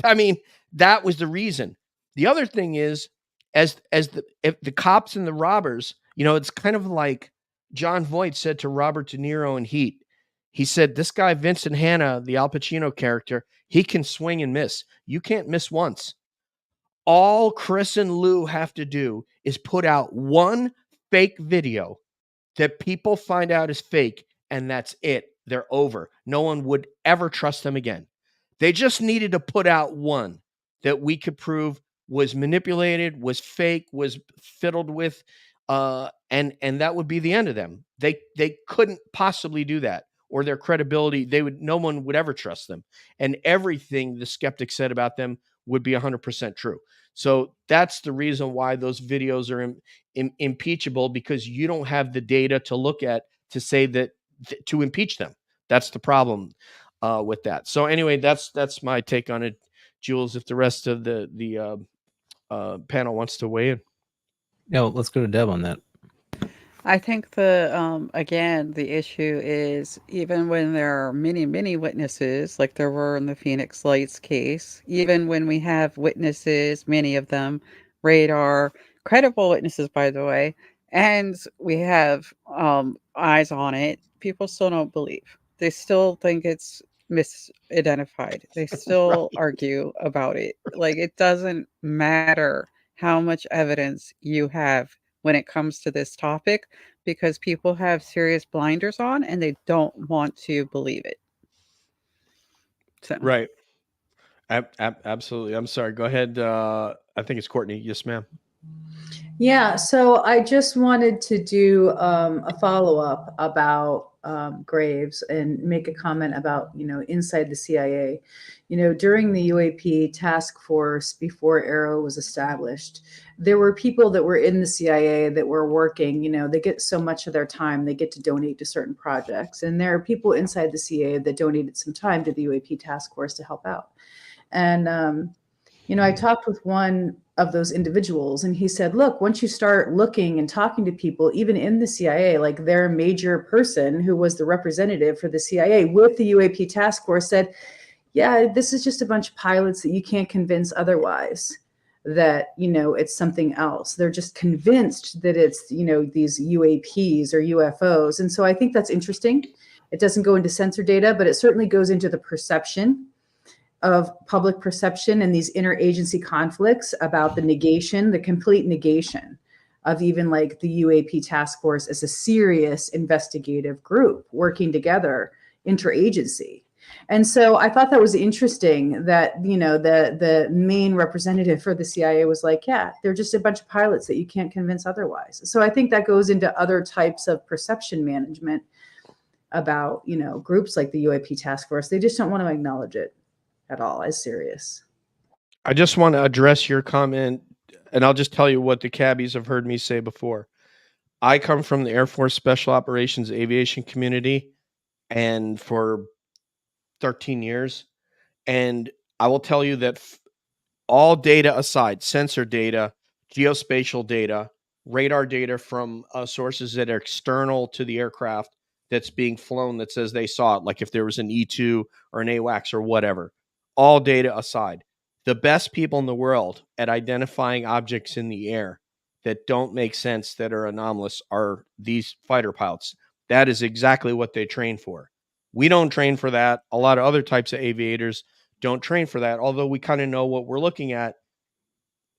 B: I mean, that was the reason. The other thing is, if the cops and the robbers, it's kind of like John Voight said to Robert De Niro in Heat. He said, this guy, Vincent Hanna, the Al Pacino character, he can swing and miss. You can't miss once. All Chris and Lou have to do is put out one fake video that people find out is fake, and that's it. They're over. No one would ever trust them again. They just needed to put out one that we could prove was manipulated, was fake, was fiddled with, and that would be the end of them. They couldn't possibly do that, or their credibility, no one would ever trust them. And everything the skeptics said about them would be 100% true. So that's the reason why those videos are impeachable, because you don't have the data to look at to say that to impeach them. That's the problem with that. So anyway, that's my take on it. Jules, if the rest of the panel wants to weigh in.
C: No, let's go to Deb on that.
D: I think again, the issue is, even when there are many, many witnesses, like there were in the Phoenix Lights case, even when we have witnesses, many of them, radar, credible witnesses, by the way, and we have eyes on it, people still don't believe. They still think it's misidentified. They still argue about it. Like, it doesn't matter how much evidence you have when it comes to this topic, because people have serious blinders on and they don't want to believe it. So.
B: Right. Absolutely. I'm sorry. Go ahead. I think it's Courtney. Yes, ma'am.
E: Yeah, so I just wanted to do a follow-up about Graves and make a comment about, inside the CIA. During the UAP task force, before AARO was established, there were people that were in the CIA that were working. They get so much of their time, they get to donate to certain projects. And there are people inside the CIA that donated some time to the UAP task force to help out. And, I talked with one of those individuals, and he said, look, once you start looking and talking to people, even in the CIA, like their major person who was the representative for the CIA with the UAP task force said, yeah, this is just a bunch of pilots that you can't convince otherwise that, it's something else. They're just convinced that it's, these UAPs or UFOs. And so I think that's interesting. It doesn't go into sensor data, but it certainly goes into the perception of public perception and these interagency conflicts about the complete negation of even like the UAP task force as a serious investigative group working together interagency. And so I thought that was interesting that, the main representative for the CIA was like, yeah, they're just a bunch of pilots that you can't convince otherwise. So I think that goes into other types of perception management about, groups like the UAP task force. They just don't want to acknowledge it at all as serious.
B: I just want to address your comment, and I'll just tell you what the cabbies have heard me say before. I come from the Air Force Special Operations Aviation community, and for 13 years, and I will tell you that all data aside, sensor data, geospatial data, radar data from sources that are external to the aircraft that's being flown that says they saw it, like if there was an E2 or an AWACS or whatever, all data aside, the best people in the world at identifying objects in the air that don't make sense, that are anomalous, are these fighter pilots. That is exactly what they train for. We don't train for that. A lot of other types of aviators don't train for that, although we kind of know what we're looking at.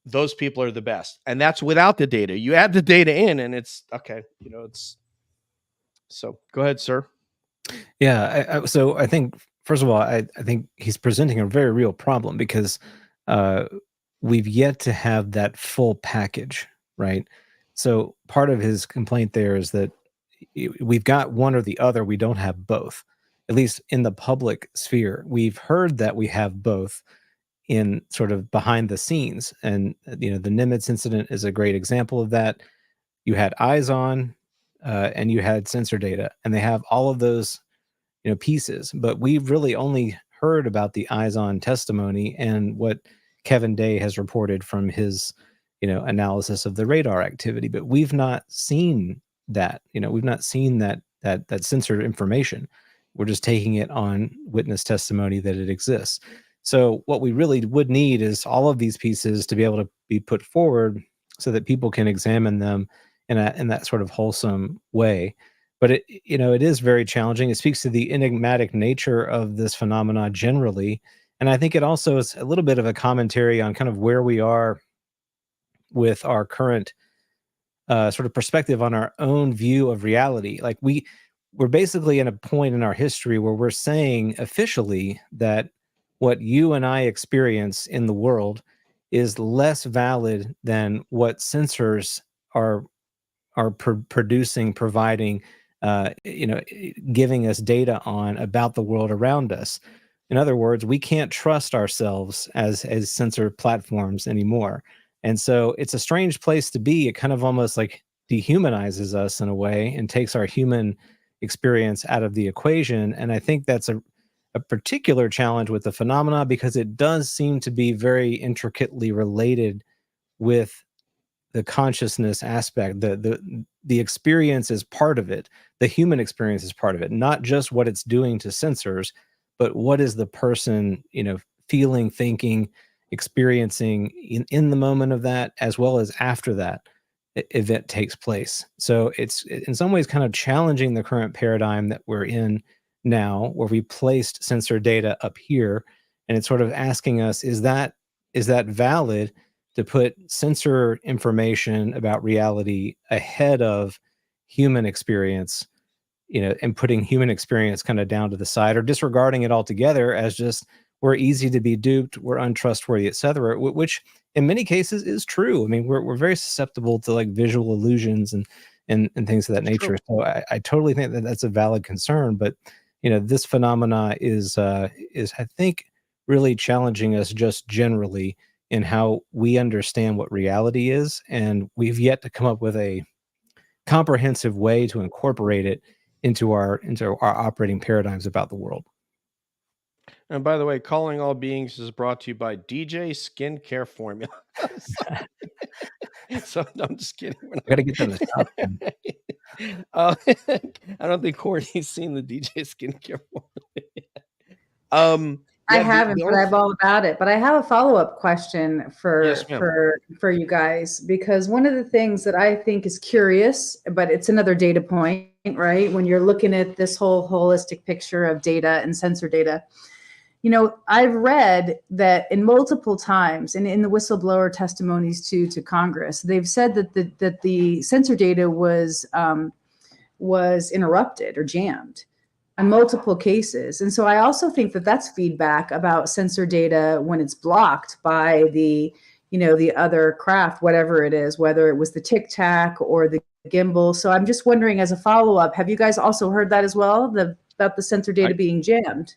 B: Those people are the best. And that's without the data. You add the data in and it's okay. So go ahead, sir.
C: Yeah. So I think, first of all, I think he's presenting a very real problem, because we've yet to have that full package, right? So part of his complaint there is that we've got one or the other. We don't have both, at least in the public sphere. We've heard that we have both in sort of behind the scenes. And the Nimitz incident is a great example of that. You had eyes on, and you had sensor data, and they have all of those pieces. But we've really only heard about the eyes on testimony and what Kevin Day has reported from his analysis of the radar activity. But we've not seen that. We've not seen that sensor information. We're just taking it on witness testimony that it exists. So what we really would need is all of these pieces to be able to be put forward so that people can examine them in that sort of wholesome way. But it is very challenging. It speaks to the enigmatic nature of this phenomena generally. And I think it also is a little bit of a commentary on kind of where we are with our current sort of perspective on our own view of reality. Like we're basically in a point in our history where we're saying officially that what you and I experience in the world is less valid than what sensors are providing, giving us data on about the world around us. In other words, we can't trust ourselves as sensor platforms anymore. And so it's a strange place to be. It kind of almost like dehumanizes us in a way and takes our human experience out of the equation. And I think that's a particular challenge with the phenomena because it does seem to be very intricately related with the consciousness aspect. The experience is part of it. The human experience is part of it, not just what it's doing to sensors, but what is the person, feeling, thinking, experiencing in the moment of that, as well as after that event takes place. So it's in some ways kind of challenging the current paradigm that we're in now, where we placed sensor data up here, and it's sort of asking us, is that valid to put sensor information about reality ahead of human experience, and putting human experience kind of down to the side or disregarding it altogether as just we're easy to be duped, we're untrustworthy, etc., which in many cases is true. I mean, we're very susceptible to like visual illusions and things of that nature. So I totally think that that's a valid concern. But this phenomena is I think really challenging us just generally in how we understand what reality is, and we've yet to come up with a comprehensive way to incorporate it into our operating paradigms about the world.
B: And by the way, Calling All Beings is brought to you by DJ Skincare Formula. So I'm just kidding.
C: I got to get them to stop.
B: I don't think Courtney's seen the DJ Skincare Formula.
E: I haven't, but I'm all about it. But I have a follow-up question for you guys, because one of the things that I think is curious, but it's another data point, right? When you're looking at this whole holistic picture of data and sensor data, I've read that in multiple times, and in the whistleblower testimonies to Congress, they've said that the sensor data was interrupted or jammed on multiple cases. And so I also think that that's feedback about sensor data when it's blocked by the other craft, whatever it is, whether it was the Tic Tac or the gimbal. So I'm just wondering, as a follow-up, have you guys also heard that as well, about the sensor data being jammed?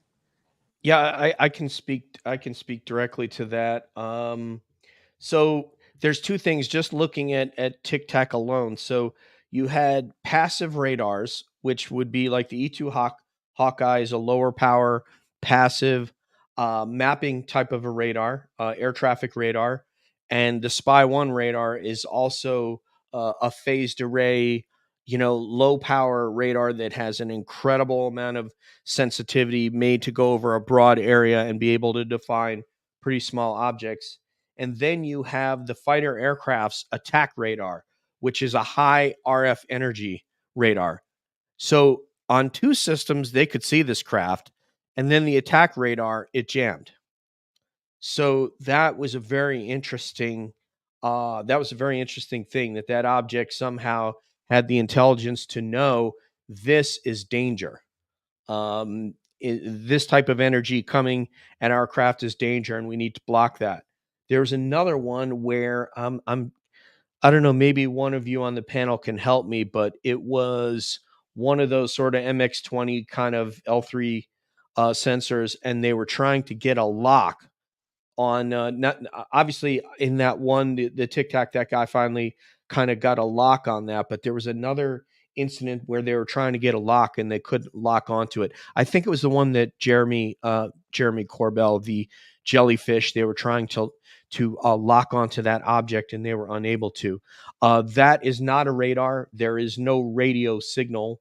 B: Yeah, I can speak directly to that. So there's two things just looking at Tic Tac alone. So you had passive radars, which would be like the E2 Hawkeye is a lower power passive mapping type of a radar, air traffic radar, and the Spy 1 radar is also a phased array, low power radar that has an incredible amount of sensitivity, made to go over a broad area and be able to define pretty small objects. And then you have the fighter aircraft's attack radar, which is a high RF energy radar. So on two systems, they could see this craft, and then the attack radar, it jammed. So that was a very interesting thing, that object somehow had the intelligence to know this is danger. This type of energy coming at our craft is danger, and we need to block that. There's another one where I don't know, maybe one of you on the panel can help me, but it was one of those sort of MX20 kind of L3 sensors, and they were trying to get a lock on not obviously in that one the Tic Tac, that guy finally kind of got a lock on that, but there was another incident where they were trying to get a lock and they couldn't lock onto it. I think it was the one that Jeremy Corbell, the jellyfish, they were trying to lock onto that object and they were unable to. That is not a radar. There is no radio signal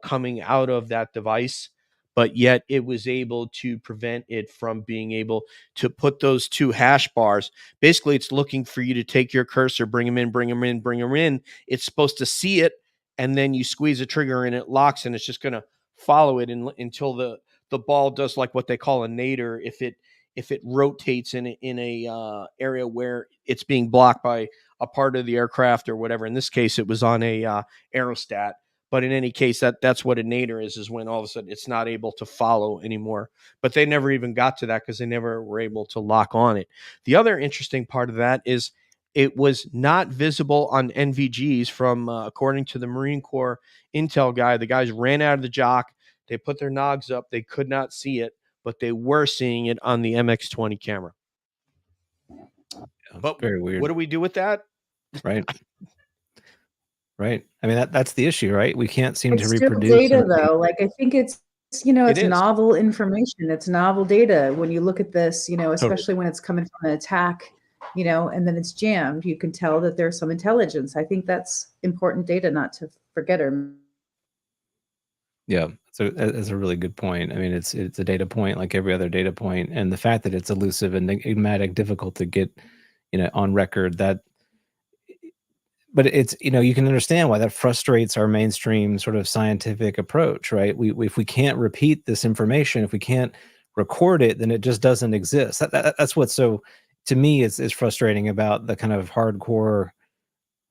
B: coming out of that device, but yet it was able to prevent it from being able to put those two hash bars. Basically, it's looking for you to take your cursor, bring them in, bring them in, bring them in. It's supposed to see it, and then you squeeze a trigger and it locks, and it's just going to follow it until the ball does like what they call a nadir. If it rotates in a area where it's being blocked by a part of the aircraft or whatever. In this case, it was on a aerostat. But in any case, that's what a nadir is when all of a sudden it's not able to follow anymore. But they never even got to that because they never were able to lock on it. The other interesting part of that is it was not visible on NVGs from, according to the Marine Corps intel guy. The guys ran out of the jock. They put their nogs up. They could not see it, but they were seeing it on the MX-20 camera. But
C: very weird.
B: What do we do with that?
C: Right. Right. I mean, that's the issue, right? We can't seem to
E: It's still
C: reproduce
E: data
C: something.
E: though. Like I think it's
B: It is.
E: novel information. It's novel data. When you look at this,
C: Totally.
E: especially when it's coming from an attack, and then it's jammed, you can tell that there's some intelligence. I think that's important data not to forget or
C: Yeah, so that's a really good point. I mean, it's a data point like every other data point, and the fact that it's elusive and enigmatic, difficult to get, on record. But it's you can understand why that frustrates our mainstream sort of scientific approach, right? If we can't repeat this information, if we can't record it, then it just doesn't exist. That's what's so, to me, is frustrating about the kind of hardcore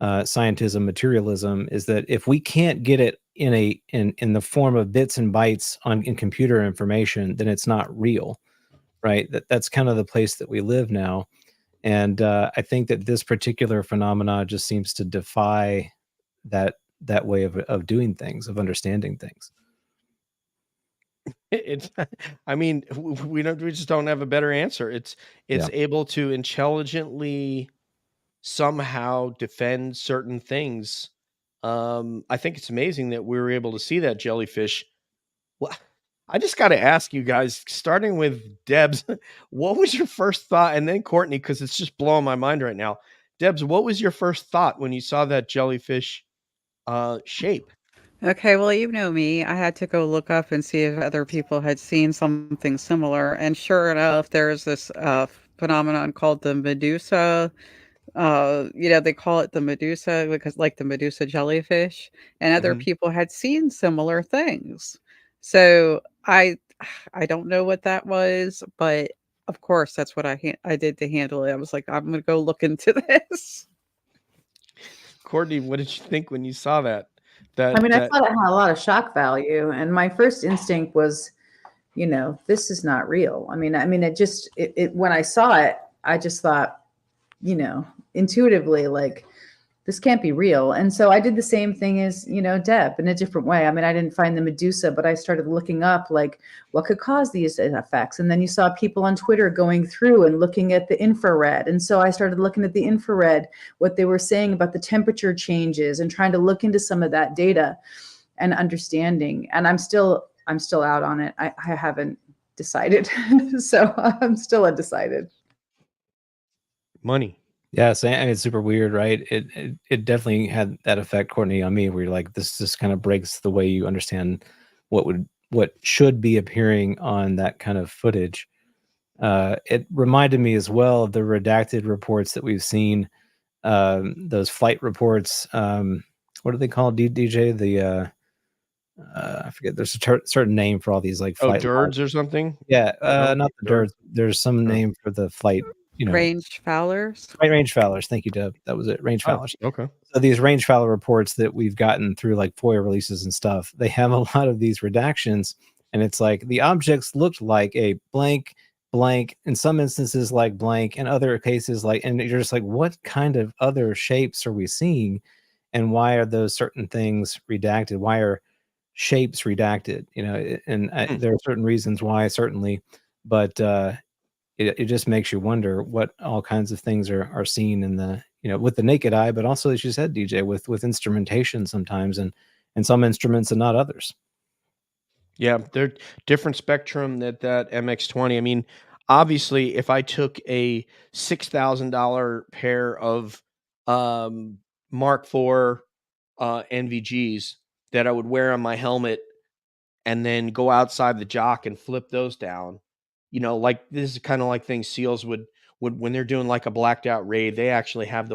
C: scientism, materialism, is that if we can't get it in the form of bits and bytes in computer information, then it's not real, right? That's kind of the place that we live now. And I think that this particular phenomena just seems to defy that way of doing things, of understanding things.
B: It's, I mean, we just don't have a better answer. It's
C: Yeah.
B: able to intelligently somehow defend certain things. I think it's amazing that we were able to see that jellyfish. Well, I just got to ask you guys, starting with Debs, what was your first thought? And then Courtney, because it's just blowing my mind right now. Debs, what was your first thought when you saw that jellyfish shape?
D: Okay, well, you know me. I had to go look up and see if other people had seen something similar. And sure enough, there's this phenomenon called the Medusa. They call it the Medusa because, like, the Medusa jellyfish, and other
B: Mhm.
D: people had seen similar things. So I don't know what that was, but of course, that's what I did to handle it. I was like, I'm gonna go look into this.
B: Courtney, what did you think when you saw that?
E: I thought it had a lot of shock value, and my first instinct was, this is not real. It when I saw it, I just thought, intuitively, like, this can't be real. And so I did the same thing as, Deb, in a different way. I didn't find the Medusa, but I started looking up, like, what could cause these effects? And then you saw people on Twitter going through and looking at the infrared. And so I started looking at the infrared, what they were saying about the temperature changes, and trying to look into some of that data and understanding. And I'm still out on it. I haven't decided. So I'm still undecided.
B: Money.
C: Yeah, so it's super weird, right? It definitely had that effect, Courtney, on me, where you're like, this just kind of breaks the way you understand what should be appearing on that kind of footage. It reminded me as well of the redacted reports that we've seen, those flight reports. What are they called, DJ? I forget. There's a certain name for all these, like, flight
B: DIRDs or something.
C: Yeah, not the DIRDs. There's some name for the flight.
D: Range Fowlers.
C: Right, range Fowlers. Thank you, Deb. That was it. Range Fowlers.
B: Okay.
C: So these range Fowler reports that we've gotten through, like, FOIA releases and stuff, they have a lot of these redactions, and it's like the objects looked like a blank, in some instances like blank, in other cases like, and you're just like, what kind of other shapes are we seeing, and why are those certain things redacted? Why are shapes redacted? And there are certain reasons why, certainly, but it just makes you wonder what all kinds of things are seen in the, with the naked eye, but also, as you said, DJ, with instrumentation sometimes, and some instruments and not others.
B: Yeah, they're different spectrum that MX-20. I mean, obviously, if I took a $6,000 pair of Mark IV NVGs that I would wear on my helmet and then go outside the jock and flip those down, like this is kind of like things SEALs would when they're doing like a blacked out raid. They actually have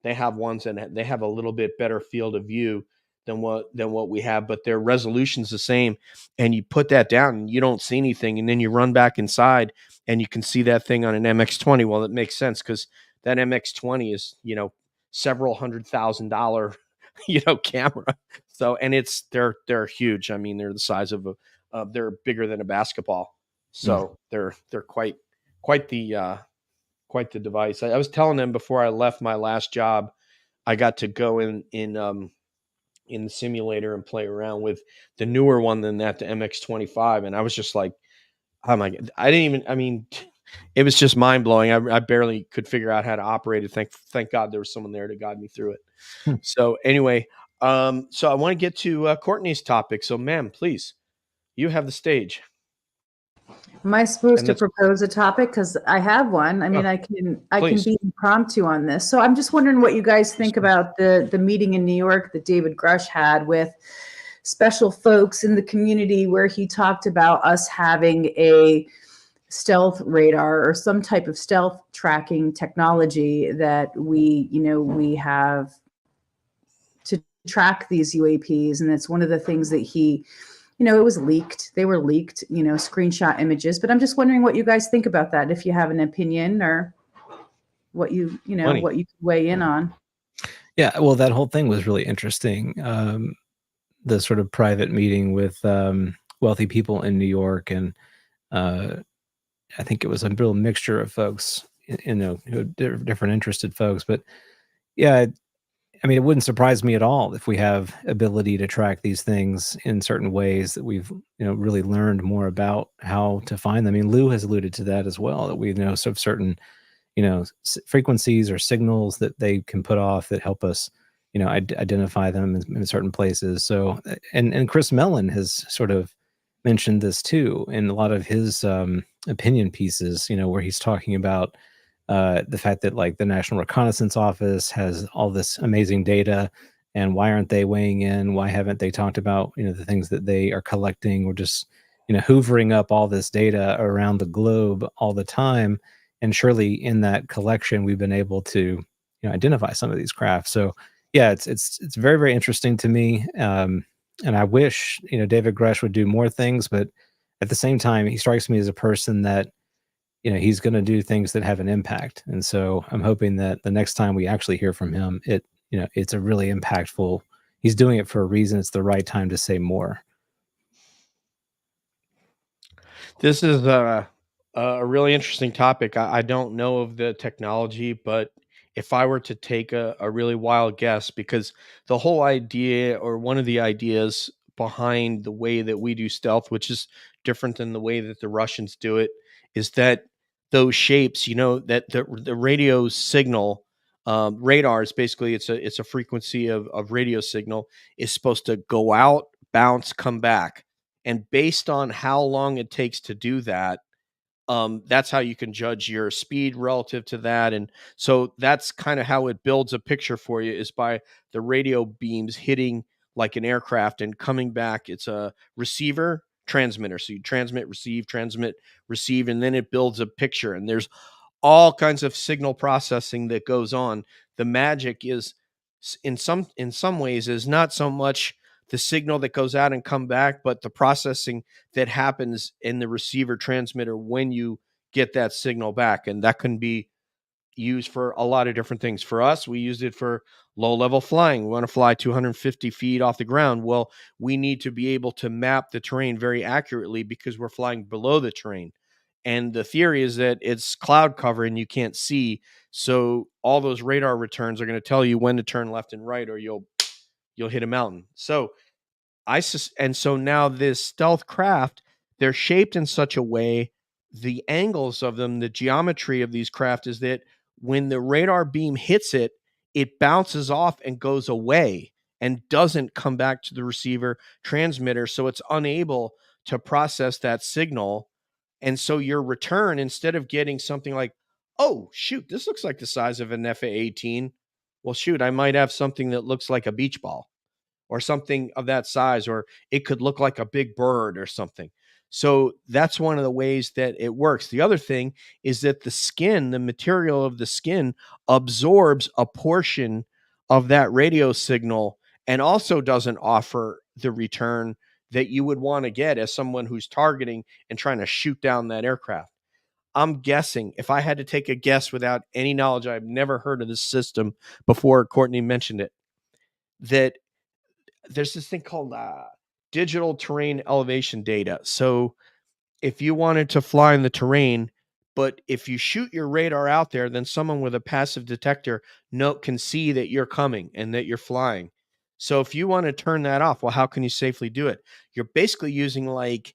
B: they have ones and they have a little bit better field of view than what we have, but their resolution's the same. And you put that down and you don't see anything, and then you run back inside and you can see that thing on an MX-20. Well, it makes sense because that MX-20 is several $100,000 camera. So, and they're huge. I mean, they're the size of they're bigger than a basketball. So they're quite the device. I was telling them before I left my last job, I got to go in the simulator and play around with the newer one than that, the MX-25, and I was just like, oh my god, it was just mind blowing. I barely could figure out how to operate it. Thank God there was someone there to guide me through it. So anyway, so I want to get to Courtney's topic. So, ma'am, please, you have the stage.
E: Am I supposed to propose a topic? Because I have one. I mean, I can be impromptu on this. So I'm just wondering what you guys think about the meeting in New York that David Grush had with special folks in the community, where he talked about us having a stealth radar or some type of stealth tracking technology that we have to track these UAPs. And that's one of the things that he, it was leaked. They were leaked, screenshot images. But I'm just wondering what you guys think about that. If you have an opinion or what you could weigh in on.
C: Yeah, well, that whole thing was really interesting. The sort of private meeting with wealthy people in New York, and I think it was a real mixture of folks, different interested folks. But yeah, I mean, it wouldn't surprise me at all if we have ability to track these things in certain ways that we've, really learned more about how to find them. I mean, Lou has alluded to that as well, that we know sort of certain, frequencies or signals that they can put off that help us, identify them in certain places. So, and Chris Mellon has sort of mentioned this too in a lot of his opinion pieces, where he's talking about the fact that like the National Reconnaissance Office has all this amazing data, and why aren't they weighing in? Why haven't they talked about, the things that they are collecting, or just, hoovering up all this data around the globe all the time? And surely in that collection, we've been able to, identify some of these craft. So yeah, it's very, very interesting to me. And I wish, David Grush would do more things, but at the same time, he strikes me as a person that, he's going to do things that have an impact. And so I'm hoping that the next time we actually hear from him, it's a really impactful, he's doing it for a reason. It's the right time to say more.
B: This is a really interesting topic. I don't know of the technology, but if I were to take a really wild guess, because the whole idea, or one of the ideas behind the way that we do stealth, which is different than the way that the Russians do it, is that those shapes, that the radio signal, radar is basically, it's a frequency of radio signal, is supposed to go out, bounce, come back. And based on how long it takes to do that, that's how you can judge your speed relative to that. And so that's kind of how it builds a picture for you, is by the radio beams hitting like an aircraft and coming back. It's a receiver transmitter. So you transmit, receive, and then it builds a picture. And there's all kinds of signal processing that goes on. The magic is in some ways is not so much the signal that goes out and come back, but the processing that happens in the receiver transmitter when you get that signal back. And that can be used for a lot of different things. For us, we used it for low level flying. We want to fly 250 feet off the ground. Well, we need to be able to map the terrain very accurately because we're flying below the terrain. And the theory is that it's cloud cover and you can't see. So all those radar returns are going to tell you when to turn left and right, or you'll hit a mountain. So so now this stealth craft, they're shaped in such a way the angles of them, the geometry of these craft is that when the radar beam hits it, it bounces off and goes away and doesn't come back to the receiver transmitter. So it's unable to process that signal. And so your return, instead of getting something like, oh, shoot, this looks like the size of an F/A-18. Well, shoot, I might have something that looks like a beach ball or something of that size, or it could look like a big bird or something. So that's one of the ways that it works. The other thing is that the skin, the material of the skin, absorbs a portion of that radio signal and also doesn't offer the return that you would want to get as someone who's targeting and trying to shoot down that aircraft. I'm guessing, if I had to take a guess without any knowledge, I've never heard of this system before Courtney mentioned it, that there's this thing called digital terrain elevation data. So if you wanted to fly in the terrain, but if you shoot your radar out there, then someone with a passive detector can see that you're coming and that you're flying. So if you want to turn that off, well, how can you safely do it? You're basically using like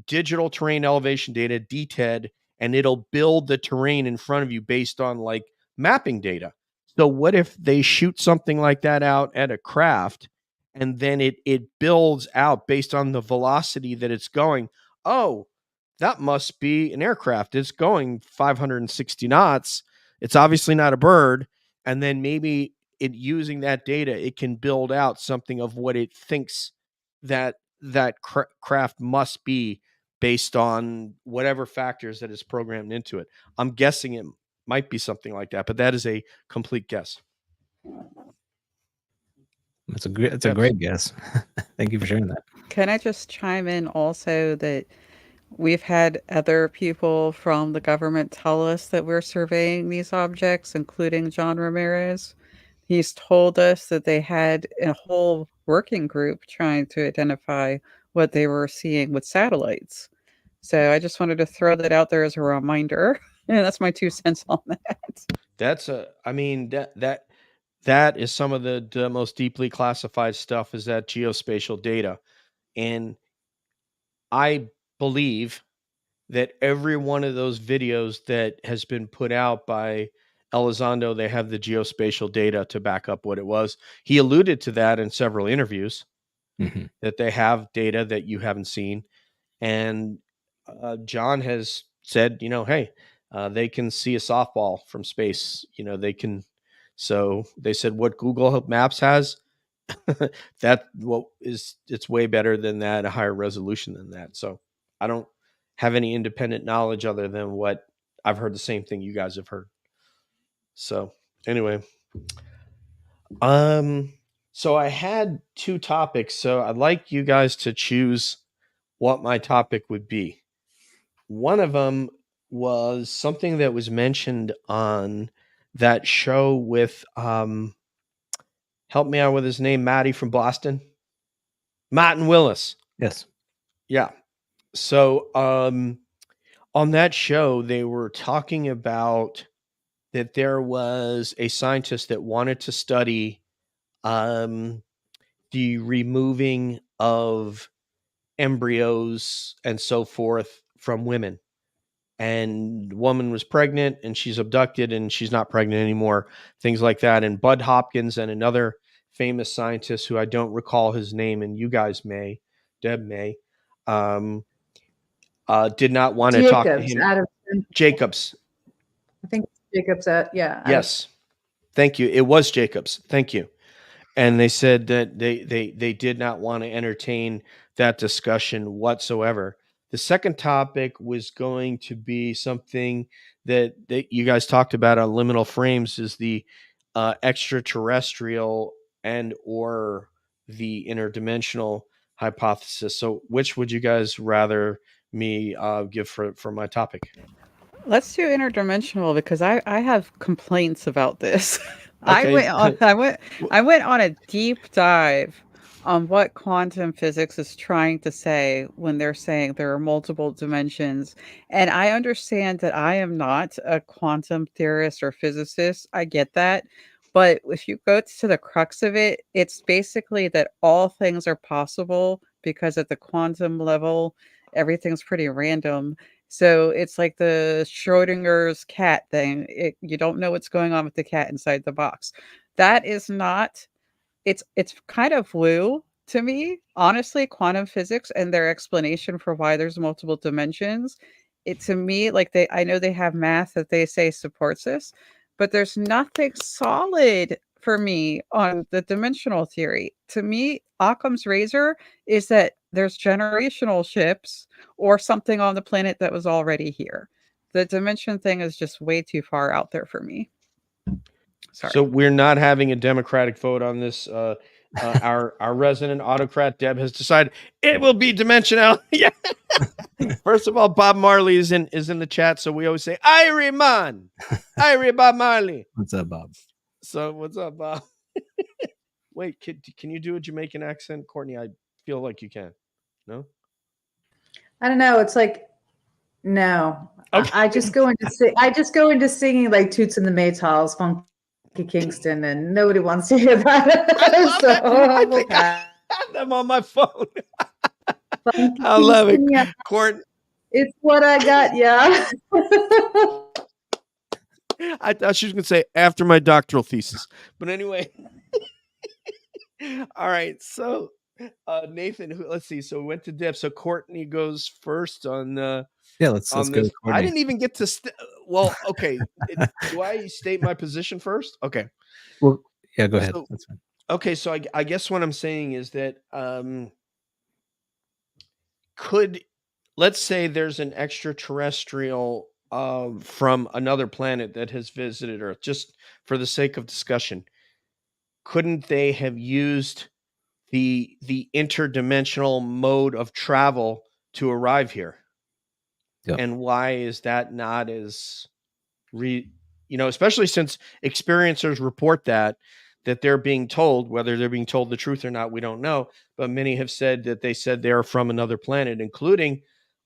B: digital terrain elevation data, DTED, and it'll build the terrain in front of you based on like mapping data. So what if they shoot something like that out at a craft and then it builds out based on the velocity that it's going? Oh, that must be an aircraft. It's going 560 knots. It's obviously not a bird. And then maybe it using that data, it can build out something of what it thinks that craft must be based on whatever factors that is programmed into it. I'm guessing it might be something like that, but that is a complete guess.
C: It's a great guess. Thank you for sharing that.
D: Can I just chime in also that we've had other people from the government tell us that we're surveying these objects, including John Ramirez. He's told us that they had a whole working group trying to identify what they were seeing with satellites. So I just wanted to throw that out there as a reminder. And that's my 2 cents on that.
B: That's that is some of the most deeply classified stuff, is that geospatial data. And I believe that every one of those videos that has been put out by Elizondo, they have the geospatial data to back up what it was. He alluded to that in several interviews, that they have data that you haven't seen. And John has said, hey, they can see a softball from space. They can. So they said what Google Maps has, it's way better than that, a higher resolution than that. So I don't have any independent knowledge other than what I've heard, the same thing you guys have heard. So anyway, so I had 2 topics. So I'd like you guys to choose what my topic would be. One of them was something that was mentioned on that show with, help me out with his name, Matty from Boston, Martin Willis.
C: Yes.
B: Yeah. So on that show, they were talking about that there was a scientist that wanted to study the removing of embryos and so forth from women. And the woman was pregnant and she's abducted and she's not pregnant anymore, things like that. And Bud Hopkins and another famous scientist who I don't recall his name, and you guys may, Deb may, did not want to talk to him. Jacobs.
E: I think Jacobs.
B: Yes. Thank you. It was Jacobs. Thank you. And they said that they did not want to entertain that discussion whatsoever. The second topic was going to be something that you guys talked about on Liminal Frames, is the extraterrestrial and or the interdimensional hypothesis. So which would you guys rather me give for my topic?
D: Let's do interdimensional, because I have complaints about this.
B: Okay.
D: I went on a deep dive on what quantum physics is trying to say when they're saying there are multiple dimensions. And I understand that I am not a quantum theorist or physicist. I get that. But if you go to the crux of it, it's basically that all things are possible because at the quantum level, everything's pretty random. So it's like the Schrodinger's cat thing. You don't know what's going on with the cat inside the box. That is not. It's kind of woo to me, honestly. Quantum physics and their explanation for why there's multiple dimensions. It to me, like I know they have math that they say supports this, but there's nothing solid for me on the dimensional theory. To me, Occam's razor is that there's generational ships or something on the planet that was already here. The dimension thing is just way too far out there for me. Sorry.
B: So we're not having a democratic vote on this. Our resident autocrat Deb has decided it will be dimensional. Yeah. First of all, Bob Marley is in the chat, so we always say Irie man, Irie Bob Marley.
C: What's up, Bob?
B: So what's up, Bob? Wait, can you do a Jamaican accent, Courtney? I feel like you can. No.
E: I don't know. It's like, no.
B: Okay.
E: I just go into singing like Toots and the Maytals, Funky Kingston, and nobody wants to hear that.
B: I love that. I think I have them on my phone. I love it.
E: Yeah.
B: Court.
E: It's what I got, yeah.
B: I thought she was going to say after my doctoral thesis. But anyway. All right. So, Nathan, let's see. So we went to Deb. So Courtney goes first on
C: Yeah, let's go
B: this.
C: with Courtney.
B: I didn't even get to well, okay. Do I state my position first? Okay.
C: Well, yeah, go ahead.
B: So-
C: That's fine.
B: Okay, so I guess what I'm saying is that let's say there's an extraterrestrial from another planet that has visited Earth, just for the sake of discussion. Couldn't they have used the interdimensional mode of travel to arrive here?
C: Yep.
B: And why is that not as especially since experiencers report that they're being told, whether they're being told the truth or not, we don't know. But many have said that they said they're from another planet, including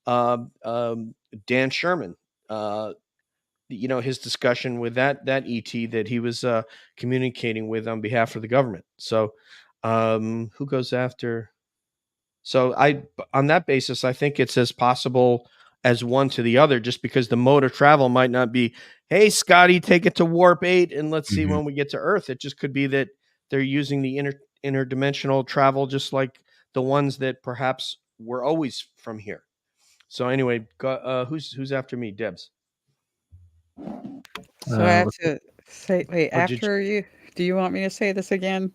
B: Dan Sherman. His discussion with that ET that he was communicating with on behalf of the government. So who goes after? So on that basis, I think it's as possible as one to the other, just because the mode of travel might not be, hey, Scotty, take it to warp 8 and let's see when we get to Earth. It just could be that they're using the interdimensional travel, just like the ones that perhaps were always from here. So anyway, who's after me? Debs.
D: So I have to say, wait,
B: Or did
D: after you, do you want me to say this again?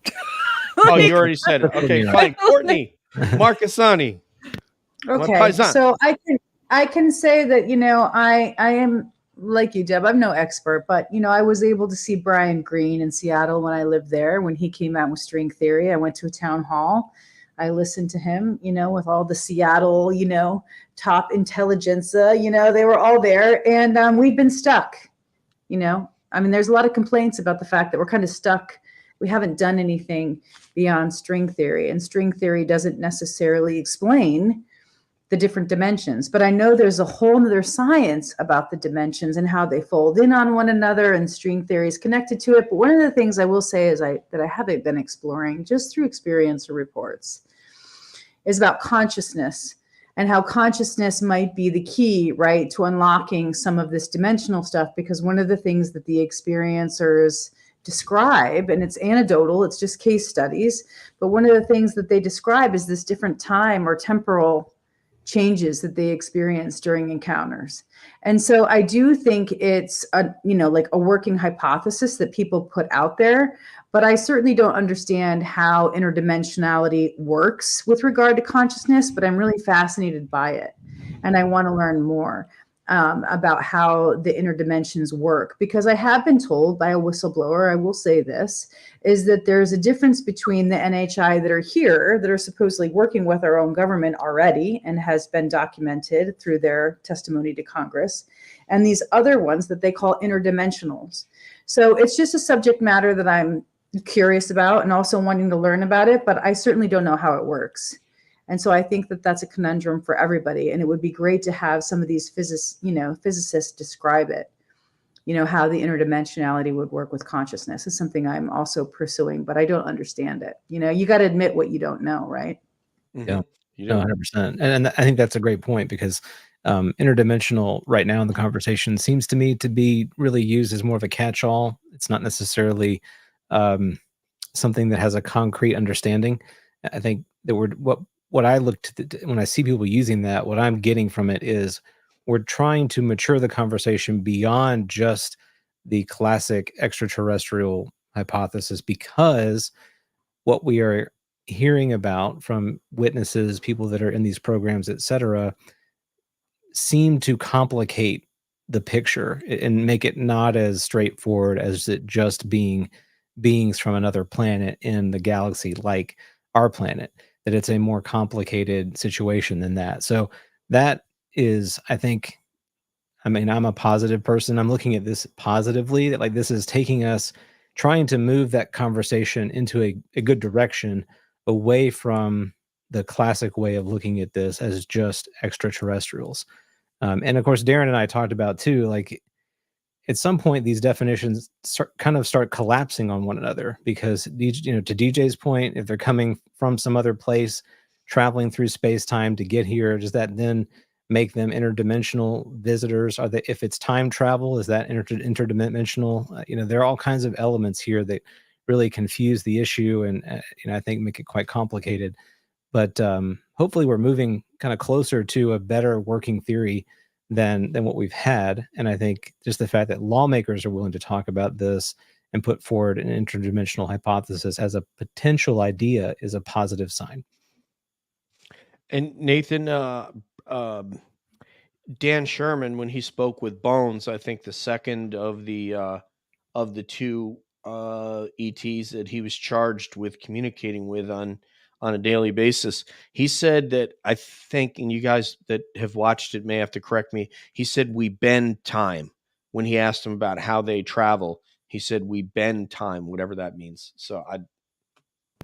B: Oh, you already said it. Okay, fine. Courtney Marcassani.
E: Okay,
B: Paisan.
E: so I can say that, I am like you, Deb. I'm no expert, but I was able to see Brian Greene in Seattle when I lived there. When he came out with string theory, I went to a town hall. I listened to him, with all the Seattle, top intelligentsia, they were all there, and we've been stuck. There's a lot of complaints about the fact that we're kind of stuck. We haven't done anything beyond string theory, and string theory doesn't necessarily explain the different dimensions. But I know there's a whole other science about the dimensions and how they fold in on one another, and string theory is connected to it. But one of the things I will say is that I haven't been exploring just through experience or reports is about consciousness, and how consciousness might be the key, right, to unlocking some of this dimensional stuff. Because one of the things that the experiencers describe, and it's anecdotal, it's just case studies, but one of the things that they describe is this different time or temporal changes that they experience during encounters. And so I do think it's like a working hypothesis that people put out there, but I certainly don't understand how interdimensionality works with regard to consciousness, but I'm really fascinated by it. And I want to learn more about how the interdimensions work, because I have been told by a whistleblower, I will say this, is that there's a difference between the NHI that are here, that are supposedly working with our own government already and has been documented through their testimony to Congress, and these other ones that they call interdimensionals. So it's just a subject matter that I'm curious about and also wanting to learn about it, but I certainly don't know how it works. And so I think that that's a conundrum for everybody. And it would be great to have some of these physicists describe it, how the interdimensionality would work with consciousness is something I'm also pursuing, but I don't understand it. You got to admit what you don't know, right?
C: Yeah, 100%. And I think that's a great point, because Interdimensional right now in the conversation seems to me to be really used as more of a catch-all. It's not necessarily something that has a concrete understanding. I think that what I look to when I see people using that, what I'm getting from it is we're trying to mature the conversation beyond just the classic extraterrestrial hypothesis, because what we are hearing about from witnesses, people that are in these programs, etc., seem to complicate the picture and make it not as straightforward as it just being beings from another planet in the galaxy like our planet, that it's a more complicated situation than that. So that is, I think, I mean, I'm a positive person. I'm looking at this positively, that like this is taking us, trying to move that conversation into a good direction away from the classic way of looking at this as just extraterrestrials. And of course, Darren and I talked about too, like at some point these definitions kind of start collapsing on one another, because you know, to DJ's point, if they're coming from some other place, traveling through space time to get here, does that then make them interdimensional visitors? Are they, if it's time travel, is that interdimensional? You know, there are all kinds of elements here that really confuse the issue, and you know, I think make it quite complicated. But hopefully we're moving kind of closer to a better working theory than what we've had. And I think just the fact that lawmakers are willing to talk about this and put forward an interdimensional hypothesis as a potential idea is a positive sign.
B: And Nathan, Dan Sherman, when he spoke with Bones, I think the second of the two ETs that he was charged with communicating with on a daily basis, he said that, I think, and you guys that have watched it may have to correct me, he said we bend time. When he asked him about how they travel, he said we bend time, whatever that means. So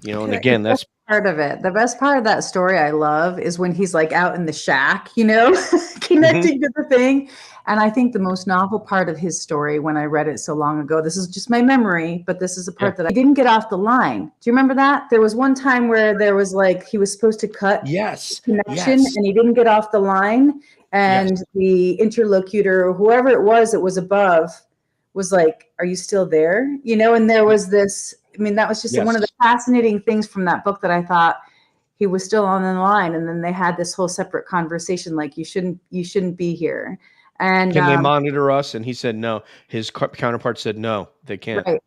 B: and again, that's
E: part of it. The best part of that story I love is when he's like out in the shack, connecting to the thing. And I think the most novel part of his story, when I read it so long ago, this is just my memory, but this is a part that I didn't get off the line. Do you remember that? There was one time where there was like, he was supposed to cut connection and he didn't get off the line. And the interlocutor, or whoever it was that was above, was like, are you still there? And there was this, I mean, that was just one of the fascinating things from that book, that I thought he was still on the line. And then they had this whole separate conversation, like, you shouldn't be here. And
B: can they monitor us? And he said no. His counterpart said no, they can't.
E: Right.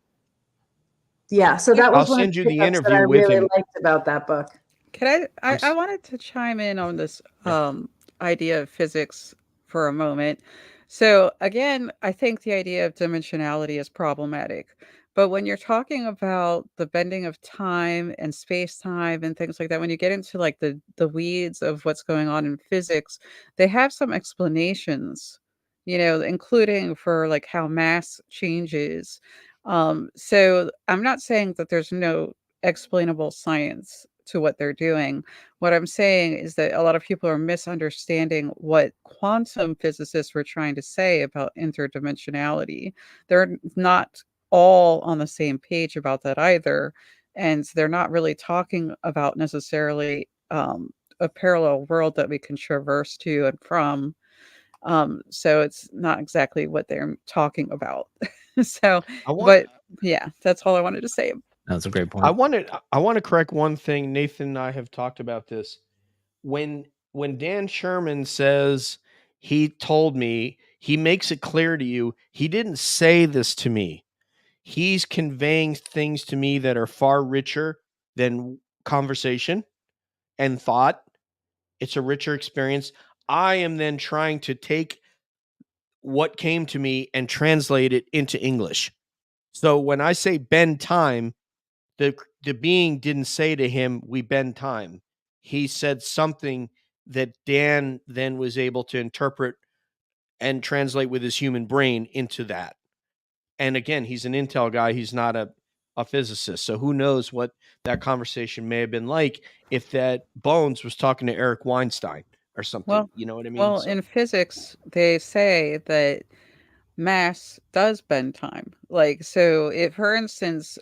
E: Yeah. So that was
B: I'll
E: one
B: send you
E: of the
B: the
E: books
B: interview
E: that I
B: with
E: really
B: him.
E: liked about that book.
D: Can I wanted to chime in on this idea of physics for a moment. So again, I think the idea of dimensionality is problematic. But when you're talking about the bending of time and space-time and things like that, when you get into like the weeds of what's going on in physics, they have some explanations, including for like how mass changes. So I'm not saying that there's no explainable science to what they're doing. What I'm saying is that a lot of people are misunderstanding what quantum physicists were trying to say about interdimensionality. They're not all on the same page about that either. And they're not really talking about necessarily a parallel world that we can traverse to and from. So it's not exactly what they're talking about. So, but yeah, that's all I wanted to say.
C: That's a great point.
B: I want to correct one thing. Nathan and I have talked about this. When Dan Sherman says he told me, he makes it clear to you, he didn't say this to me. He's conveying things to me that are far richer than conversation and thought. It's a richer experience. I am then trying to take what came to me and translate it into English. So when I say bend time, the being didn't say to him, we bend time. He said something that Dan then was able to interpret and translate with his human brain into that. And again, he's an intel guy. He's not a physicist. So who knows what that conversation may have been like if that Bones was talking to Eric Weinstein or something.
D: Well,
B: you know what I mean?
D: Well, in physics, they say that mass does bend time. Like, so if, for instance,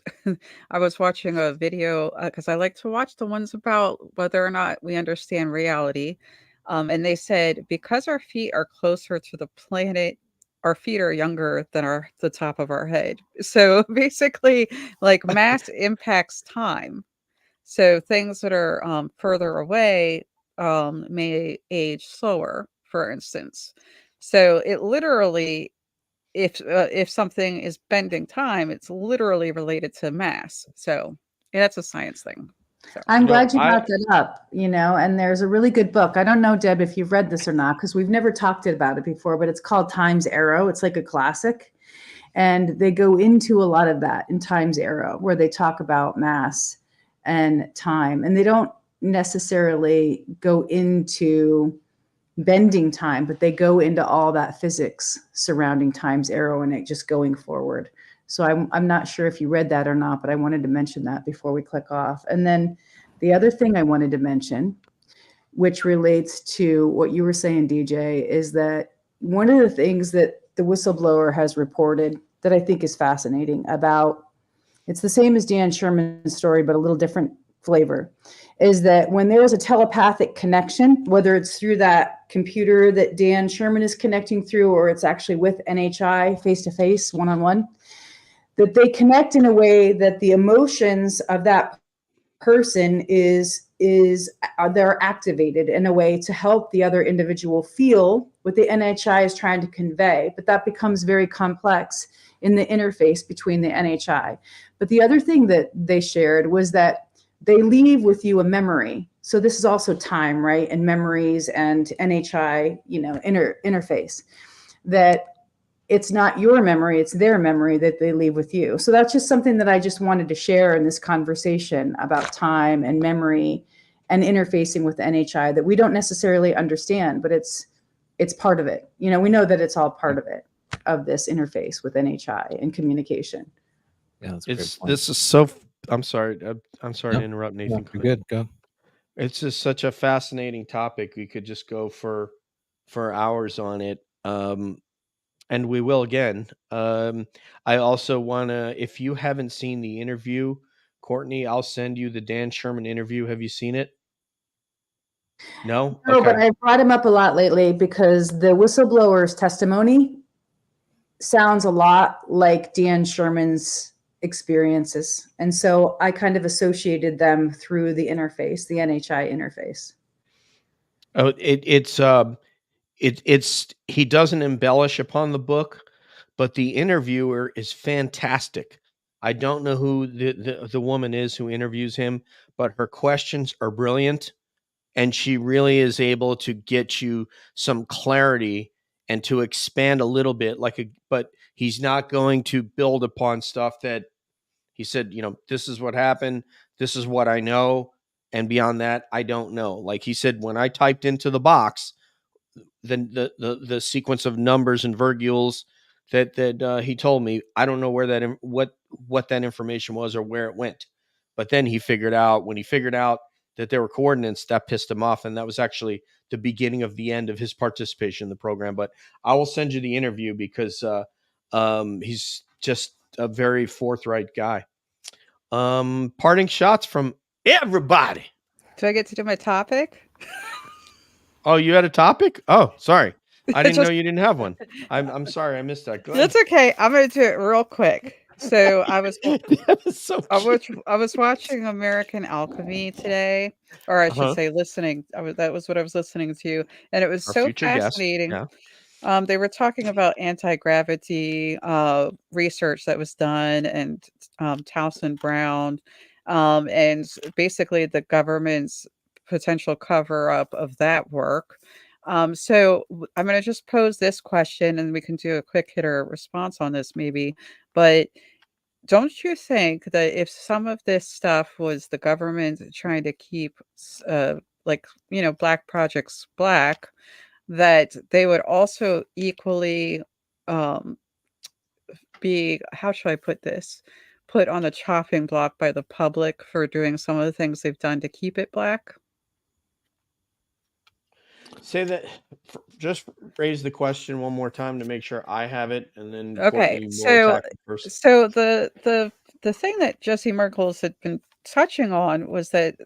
D: I was watching a video because I like to watch the ones about whether or not we understand reality. And they said, because our feet are closer to the planet, our feet are younger than the top of our head. So basically, like mass impacts time. So things that are further away may age slower, for instance. So it literally, if something is bending time, it's literally related to mass. So yeah, that's a science thing. So
E: I'm
B: You know,
E: glad you
B: I
E: brought that up, and there's a really good book. I don't know, Deb, if you've read this or not, because we've never talked about it before, but it's called Time's Arrow. It's like a classic. And they go into a lot of that in Time's Arrow, where they talk about mass and time. And they don't necessarily go into bending time, but they go into all that physics surrounding Time's Arrow and it just going forward. So I'm not sure if you read that or not, but I wanted to mention that before we click off. And then the other thing I wanted to mention, which relates to what you were saying, DJ, is that one of the things that the whistleblower has reported that I think is fascinating about, it's the same as Dan Sherman's story, but a little different flavor, is that when there is a telepathic connection, whether it's through that computer that Dan Sherman is connecting through, or it's actually with NHI face-to-face, one-on-one, that they connect in a way that the emotions of that person they're activated in a way to help the other individual feel what the NHI is trying to convey. But that becomes very complex in the interface between the NHI. But the other thing that they shared was that they leave with you a memory. So this is also time, right? And memories and NHI, interface, that it's not your memory, it's their memory that they leave with you. So that's just something that I just wanted to share in this conversation about time and memory and interfacing with the NHI that we don't necessarily understand, but it's part of it. We know that it's all part of it, of this interface with NHI and communication.
C: Yeah, that's a great point.
B: this is so. I'm sorry. I'm sorry to interrupt,
C: No,
B: Nathan.
C: you're good. Go.
B: It's just such a fascinating topic. We could just go for hours on it. And we will again. I also want to, if you haven't seen the interview, Courtney, I'll send you the Dan Sherman interview. Have you seen it? No?
E: No, but I brought him up a lot lately because the whistleblower's testimony sounds a lot like Dan Sherman's experiences. And so I kind of associated them through the interface, the NHI interface.
B: Oh, it's he doesn't embellish upon the book, but the interviewer is fantastic. I don't know who the woman is who interviews him, but her questions are brilliant, and she really is able to get you some clarity and to expand a little bit. But he's not going to build upon stuff that he said. This is what happened. This is what I know, and beyond that, I don't know. Like he said, when I typed into the box the sequence of numbers and virgules that he told me, I don't know where that what that information was or where it went. But then when he figured out that there were coordinates, that pissed him off, and that was actually the beginning of the end of his participation in the program. But I will send you the interview because he's just a very forthright guy. Parting shots from everybody.
D: do I get to do my topic?
B: Oh, you had a topic? Oh, sorry. I didn't know you didn't have one. I'm sorry, I missed that. Go ahead.
D: That's okay. I'm going to do it real quick. So I was
B: That was so cute.
D: I was watching American Alchemy today, or I should say listening. That was what I was listening to, and it was
B: Our
D: so
B: future guest.
D: fascinating.
B: Yeah.
D: They were talking about anti-gravity research that was done, and Towson Brown, and basically the government's potential cover-up of that work. So I'm going to just pose this question, and we can do a quick hitter response on this, maybe. But don't you think that if some of this stuff was the government trying to keep, black projects black, that they would also equally be, how should I put this, put on the chopping block by the public for doing some of the things they've done to keep it black?
B: Say that. Just raise the question one more time to make sure I have it, and then
D: Okay,
B: Courtney will
D: so
B: attack it first.
D: the thing that Jesse Merkels had been touching on was that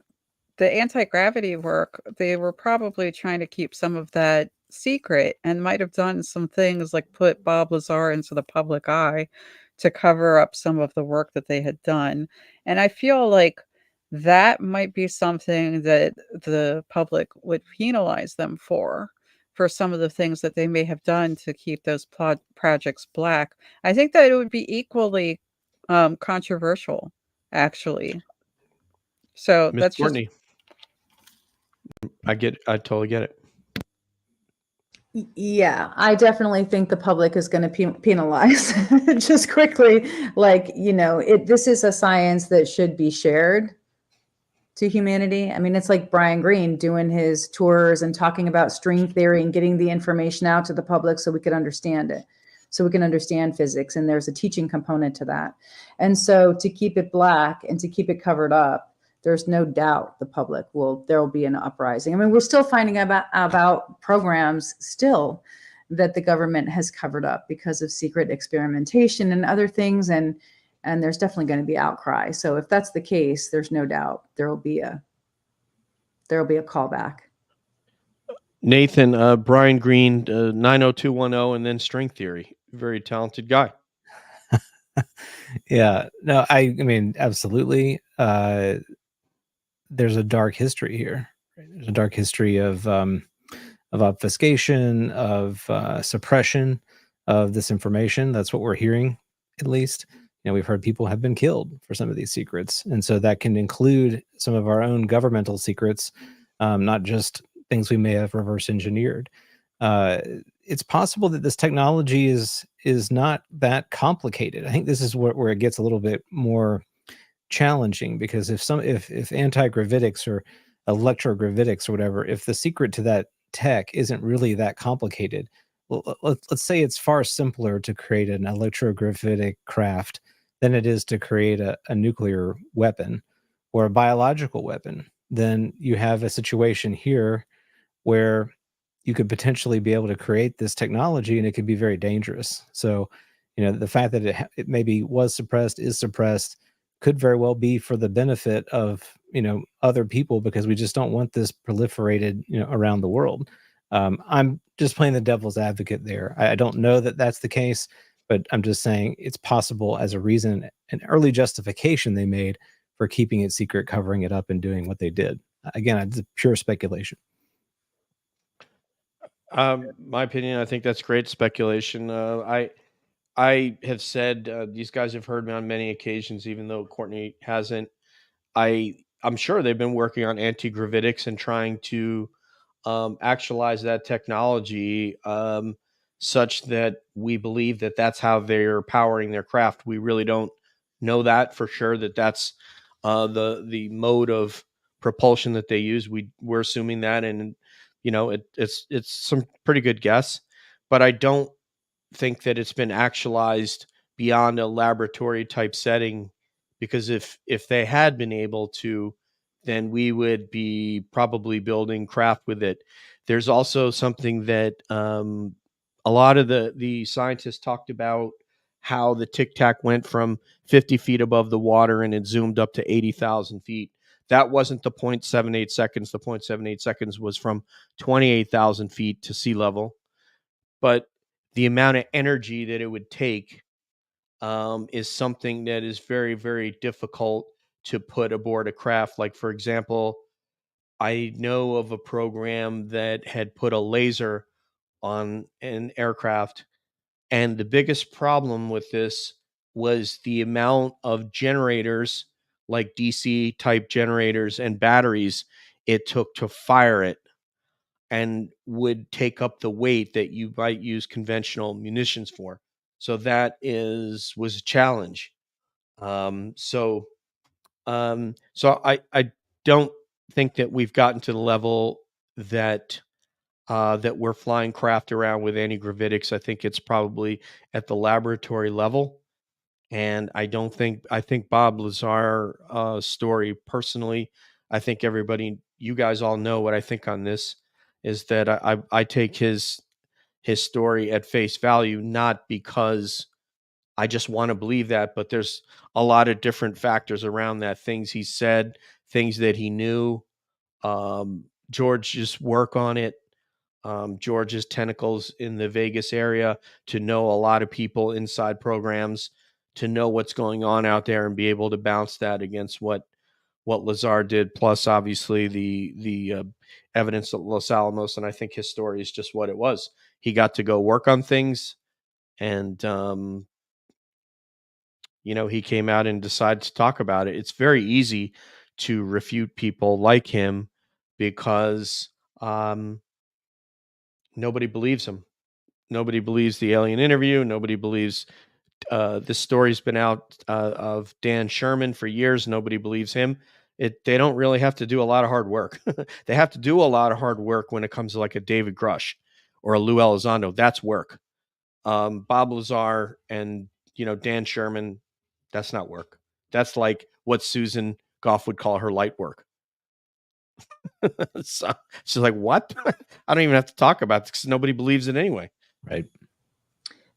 D: the anti-gravity work, they were probably trying to keep some of that secret and might have done some things like put Bob Lazar into the public eye to cover up some of the work that they had done. And I feel like that might be something that the public would penalize them for some of the things that they may have done to keep those projects black. I think that it would be equally controversial, actually. So
B: Miss
D: that's just
B: Courtney, I totally get it.
E: Yeah, I definitely think the public is going to penalize just quickly. Like, this is a science that should be shared to humanity. I mean, it's like Brian Greene doing his tours and talking about string theory and getting the information out to the public so we could understand it, so we can understand physics. And there's a teaching component to that. And so to keep it black and to keep it covered up, there's no doubt the public there will be an uprising. I mean, we're still finding about programs still that the government has covered up because of secret experimentation and other things. And there's definitely going to be outcry. So if that's the case, there's no doubt there will be a callback.
B: Nathan, Brian Greene, 90210, and then string theory. Very talented guy.
C: Yeah, no, I mean, absolutely. There's a dark history here. Right? There's a dark history of obfuscation, of suppression of this information. That's what we're hearing, at least. We've heard people have been killed for some of these secrets, and so that can include some of our own governmental secrets, not just things we may have reverse engineered. It's possible that this technology is not that complicated. I think this is where it gets a little bit more challenging, because if anti-gravitics or electrogravitics or whatever, if the secret to that tech isn't really that complicated, well, let's say it's far simpler to create an electrogravitic craft than it is to create a nuclear weapon or a biological weapon, then you have a situation here where you could potentially be able to create this technology and it could be very dangerous. So, the fact that it maybe was suppressed, is suppressed, could very well be for the benefit of, other people, because we just don't want this proliferated, around the world. I'm just playing the devil's advocate there. I don't know that that's the case, but I'm just saying it's possible as a reason, an early justification they made for keeping it secret, covering it up, and doing what they did. Again, it's pure speculation.
B: My opinion, I think that's great speculation. I have said, these guys have heard me on many occasions, even though Courtney hasn't. I'm sure they've been working on anti-gravitics and trying to actualize that technology such that we believe that that's how they're powering their craft. We really don't know that for sure, that's the mode of propulsion that they use. We're assuming that, and it's some pretty good guess, but I don't think that it's been actualized beyond a laboratory type setting, because if they had been able to, then we would be probably building craft with it. There's also something that a lot of the scientists talked about, how the Tic Tac went from 50 feet above the water and it zoomed up to 80,000 feet. That wasn't the 0.78 seconds. The 0.78 seconds was from 28,000 feet to sea level. But the amount of energy that it would take is something that is very, very difficult to put aboard a craft. Like, for example, I know of a program that had put a laser on an aircraft, and the biggest problem with this was the amount of generators, like DC type generators and batteries, it took to fire it, and would take up the weight that you might use conventional munitions for. So that was a challenge. So I don't think that we've gotten to the level that that we're flying craft around with anti-gravitics. I think it's probably at the laboratory level. And I think Bob Lazar story, personally, I think you guys all know what I think on this, is that I take his story at face value, not because I just want to believe that, but there's a lot of different factors around that, things he said, things that he knew. George just work on it. George's tentacles in the Vegas area to know a lot of people inside programs, to know what's going on out there and be able to bounce that against what Lazar did, plus obviously the evidence at Los Alamos. And I think his story is just what it was. He got to go work on things, and he came out and decided to talk about it. It's very easy to refute people like him because nobody believes him. Nobody believes the alien interview. Nobody believes this story's been out of Dan Sherman for years. Nobody believes him. They don't really have to do a lot of hard work. They have to do a lot of hard work when it comes to like a David Grush or a Lou Elizondo. That's work. Bob Lazar and Dan Sherman, that's not work. That's like what Susan Goff would call her light work. So she's like, what? I don't even have to talk about this because nobody believes it anyway.
C: Right.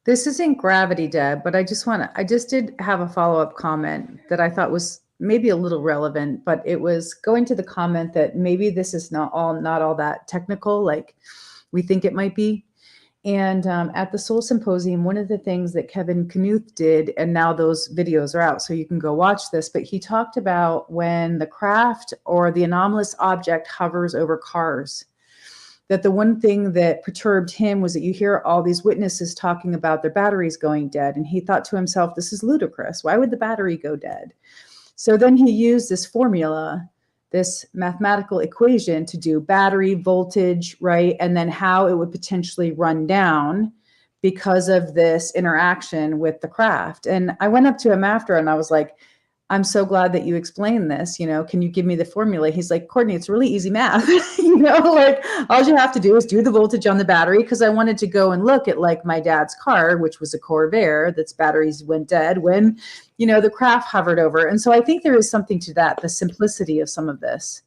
E: This isn't Gravity, Deb, but I just did have a follow-up comment that I thought was maybe a little relevant, but it was going to the comment that maybe this is not all that technical like we think it might be. And at the Soul Symposium, one of the things that Kevin Knuth did, and now those videos are out, so you can go watch this, but he talked about when the craft or the anomalous object hovers over cars, that the one thing that perturbed him was that you hear all these witnesses talking about their batteries going dead. And he thought to himself, this is ludicrous. Why would the battery go dead? So then he used this formula, this mathematical equation to do battery voltage, right? And then how it would potentially run down because of this interaction with the craft. And I went up to him after and I was like, I'm so glad that you explained this. Can you give me the formula? He's like, Courtney, it's really easy math. Like all you have to do is do the voltage on the battery. Cause I wanted to go and look at like my dad's car, which was a Corvair, that's batteries went dead when, the craft hovered over. And so I think there is something to that, the simplicity of some of this.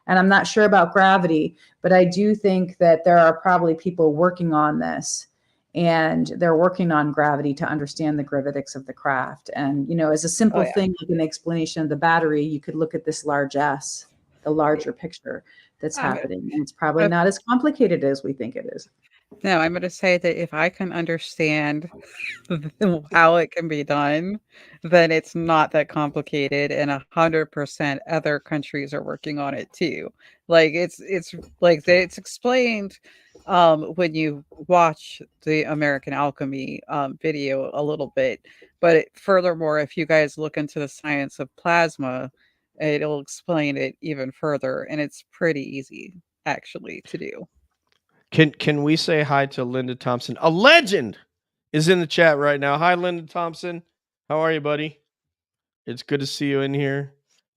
E: And I'm not sure about Gravity, but I do think that there are probably people working on this. And they're working on Gravity to understand the gravitics of the craft. And, as a simple thing, like an explanation of the battery, you could look at this large S, the larger picture that's happening. And it's probably not as complicated as we think it is.
D: No, I'm going to say that if I can understand how it can be done, then it's not that complicated, and 100% other countries are working on it too. Like it's explained when you watch the American Alchemy video a little bit. But furthermore, if you guys look into the science of plasma, it'll explain it even further, and it's pretty easy actually to do.
B: Can we say hi to Linda Thompson? A legend is in the chat right now. Hi, Linda Thompson. How are you, buddy? It's good to see you in here.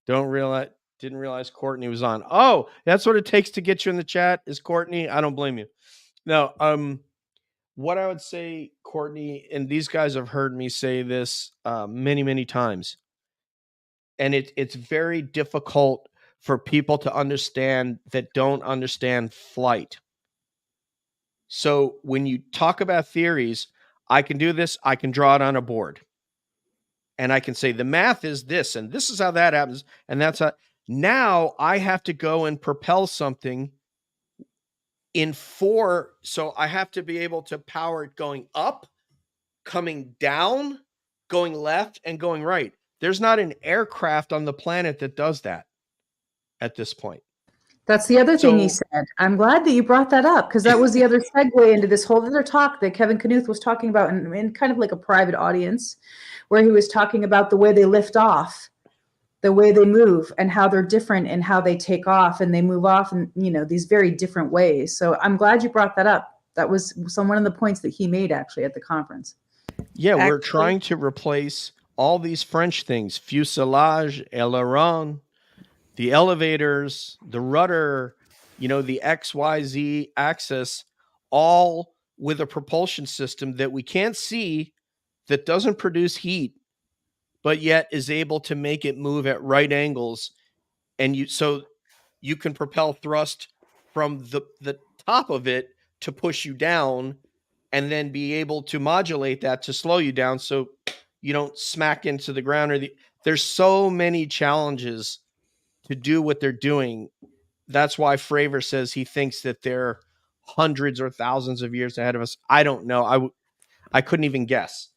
B: Didn't realize Courtney was on. Oh, that's what it takes to get you in the chat is Courtney. I don't blame you. No, what I would say, Courtney, and these guys have heard me say this many, many times, and it's very difficult for people to understand that don't understand flight. So when you talk about theories, I can do this, I can draw it on a board. And I can say the math is this, and this is how that happens, and that's how. Now I have to go and propel something in 4. So I have to be able to power it going up, coming down, going left, and going right. There's not an aircraft on the planet that does that at this point.
E: That's the other thing he said. I'm glad that you brought that up because that was the other segue into this whole other talk that Kevin Knuth was talking about in kind of like a private audience where he was talking about the way they lift off, the way they move and how they're different and how they take off and they move off in, these very different ways. So I'm glad you brought that up. That was one of the points that he made actually at the conference.
B: Yeah, we're trying to replace all these French things, fuselage, aileron, the elevators, the rudder, the XYZ axis, all with a propulsion system that we can't see, that doesn't produce heat, but yet is able to make it move at right angles. And so you can propel thrust from the top of it to push you down and then be able to modulate that to slow you down so you don't smack into the ground. There's so many challenges to do what they're doing that's why Fravor says he thinks that they're hundreds or thousands of years ahead of us. I don't know. I couldn't even guess,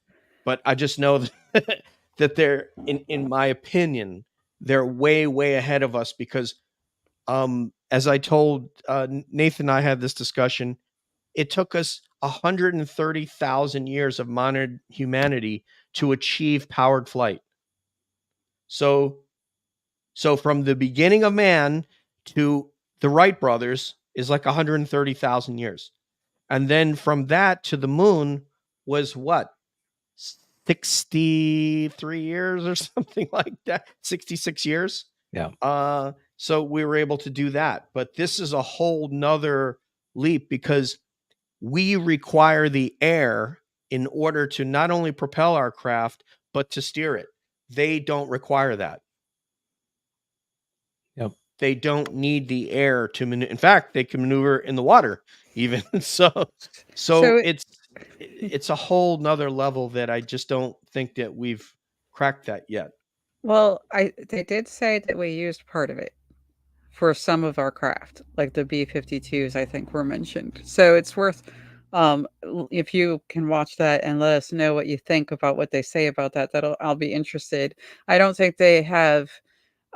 B: but I just know that, that they're, in my opinion, they're way, way ahead of us because, as I told Nathan, and I had this discussion. It took us 130,000 years of modern humanity to achieve powered flight. So from the beginning of man to the Wright brothers is like 130,000 years. And then from that to the moon was what? 63 years or something like that. 66 years.
C: Yeah.
B: So we were able to do that. But this is a whole nother leap because we require the air in order to not only propel our craft, but to steer it. They don't require that.
C: Yep.
B: They don't need the air to in fact, they can maneuver in the water even. So it's a whole nother level that I just don't think that we've cracked that yet.
D: Well, they did say that we used part of it for some of our craft, like the B-52s, I think were mentioned. So it's worth, if you can watch that and let us know what you think about what they say about that. I'll be interested. I don't think they have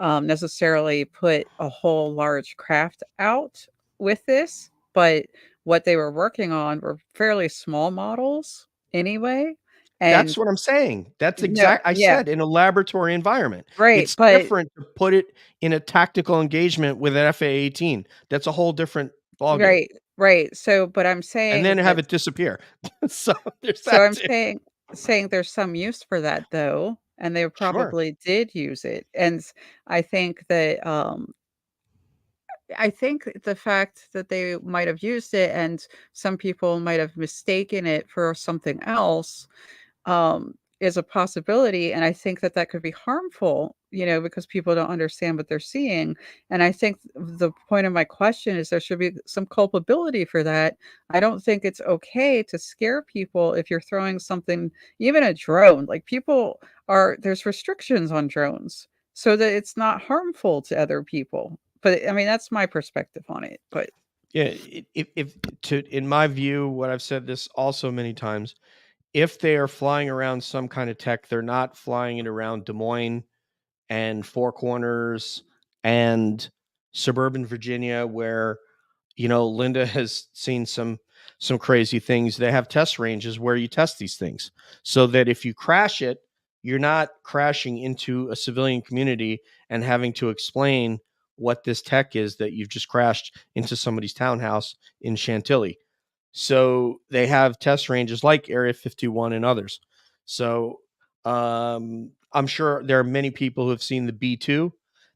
D: necessarily put a whole large craft out with this, but what they were working on were fairly small models anyway. And
B: That's what I'm saying. That's
D: No,
B: exact. I
D: yeah.
B: said in a laboratory environment.
D: Right,
B: It's
D: but
B: different to put it in a tactical engagement with an FA-18. That's a whole different ballgame.
D: right. So, but I'm saying
B: And then have
D: that,
B: it disappear. So there's
D: so
B: that
D: I'm
B: too.
D: saying there's some use for that though, and they
B: Sure.
D: probably did use it. And I think that I think the fact that they might have used it and some people might have mistaken it for something else is a possibility. And I think that that could be harmful, because people don't understand what they're seeing. And I think the point of my question is there should be some culpability for that. I don't think it's okay to scare people if you're throwing something, even a drone. Like there's restrictions on drones so that it's not harmful to other people. But I mean, that's my perspective on it. But
B: Yeah. In my view, what I've said this also many times, if they are flying around some kind of tech, they're not flying it around Des Moines and Four Corners and suburban Virginia, where Linda has seen some crazy things. They have test ranges where you test these things so that if you crash it, you're not crashing into a civilian community and having to explain what this tech is that you've just crashed into somebody's townhouse in Chantilly. So they have test ranges like Area 51 and others. So I'm sure there are many people who have seen the B2.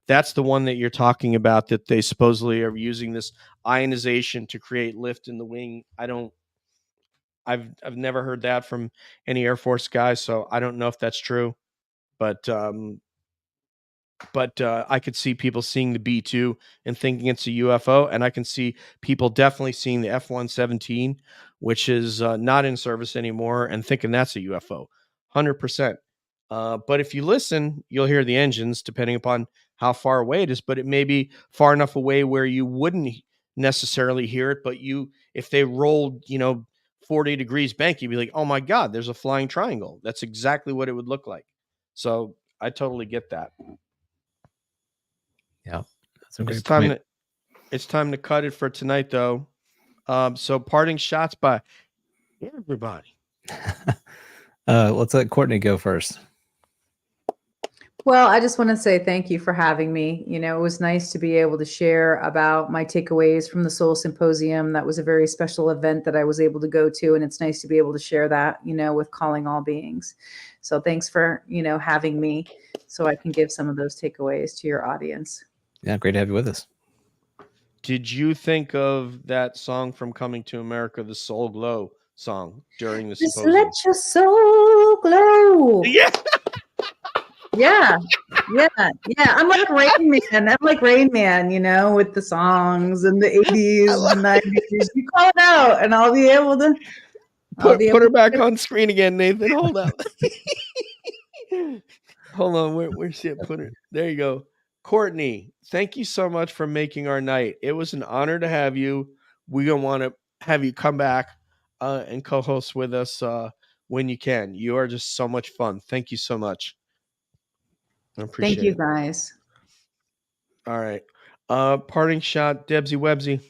B: That's the one that you're talking about, that they supposedly are using this ionization to create lift in the wing. I've never heard that from any Air Force guys, so I don't know if that's true. But I could see people seeing the B2 and thinking it's a UFO, and I can see people definitely seeing the F-117, which is not in service anymore, and thinking that's a UFO, 100%. But if you listen, you'll hear the engines, depending upon how far away it is. But it may be far enough away where you wouldn't necessarily hear it. But if they rolled, 40 degrees bank, you'd be like, "Oh my God, there's a flying triangle." That's exactly what it would look like. So I totally get that.
C: Yeah, that's a great point.
B: It's time to cut it for tonight, though. So parting shots by everybody.
C: Let's let Courtney go first.
E: Well, I just want to say thank you for having me. It was nice to be able to share about my takeaways from the Soul Symposium. That was a very special event that I was able to go to, and it's nice to be able to share that, with Calling All Beings. So thanks for, having me so I can give some of those takeaways to your audience.
C: Yeah, great to have you with us.
B: Did you think of that song from Coming to America, the Soul Glow song, during the
E: Just
B: symposium?
E: let your soul glow.
B: Yeah.
E: Yeah. I'm like Rain Man, with the songs and the 80s and 90s. You call it out and I'll be able to
B: put her back on screen again, Nathan. Hold up. Hold on. Where's she? Put her. There you go. Courtney, thank you so much for making our night. It was an honor to have you. We're gonna want to have you come back and co-host with us when you can. You are just so much fun. Thank you so much. I appreciate
E: Thank you
B: it.
E: guys.
B: All right. Parting shot, Debsy Websy.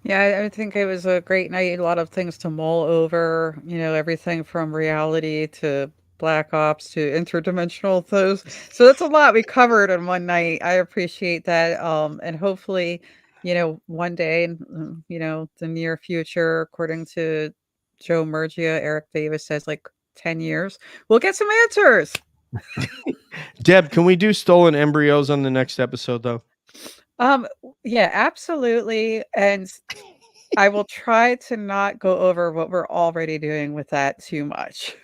D: Yeah, I think it was a great night. A lot of things to mull over, everything from reality to Black Ops to interdimensional those. So that's a lot we covered in one night. I appreciate that. And hopefully, one day in, the near future, according to Joe Murgia, Eric Davis says like 10 years, we'll get some answers.
B: Deb, can we do stolen embryos on the next episode though?
D: Yeah, absolutely. And I will try to not go over what we're already doing with that too much.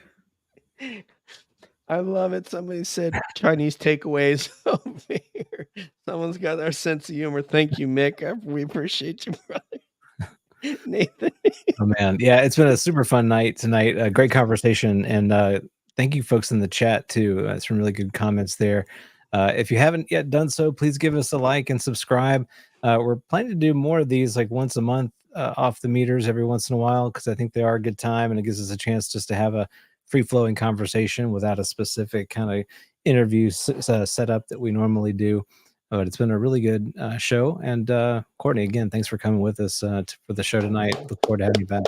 B: I love it. Somebody said Chinese takeaways over here. Someone's got our sense of humor. Thank you, Mick. We appreciate you, brother. Nathan.
C: Oh man, yeah, it's been a super fun night tonight. A great conversation, and thank you, folks in the chat too. Some really good comments there. If you haven't yet done so, please give us a like and subscribe. We're planning to do more of these, like once a month, off the meters every once in a while, because I think they are a good time, and it gives us a chance just to have a free-flowing conversation without a specific kind of interview setup that we normally do. But it's been a really good show. And Courtney, again, thanks for coming with us for the show tonight. Look forward to having you back.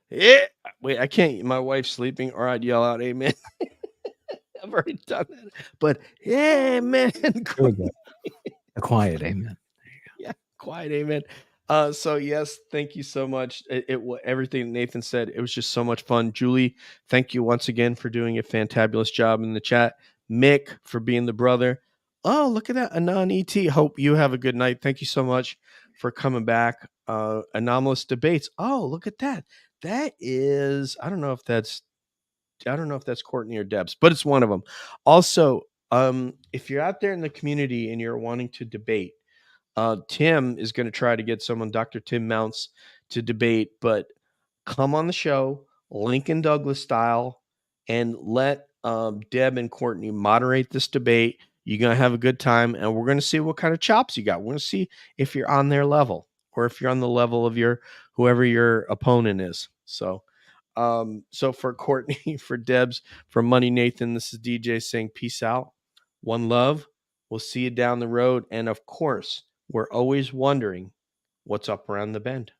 B: Yeah. Wait, I can't. My wife's sleeping, or I'd yell out "Amen." I've already done that. But yeah, man.
C: Here we go. A quiet amen.
B: Yeah, quiet amen. So yes, thank you so much. Everything Nathan said, it was just so much fun. Julie, thank you once again for doing a fantabulous job in the chat. Mick for being the brother. Oh, look at that, Anon ET. Hope you have a good night. Thank you so much for coming back. Anomalous debates. Oh, look at that. That is, I don't know if that's Courtney or Debs, but it's one of them. Also, if you're out there in the community and you're wanting to debate, Tim is going to try to get someone, Dr. Tim Mounts, to debate, but come on the show, Lincoln Douglas style, and let Deb and Courtney moderate this debate. You're going to have a good time, and we're going to see what kind of chops you got. We're going to see if you're on their level or if you're on the level of whoever your opponent is. So for Courtney, for Debs, for Money Nathan, this is DJ saying peace out. One love. We'll see you down the road. And of course, we're always wondering what's up around the bend.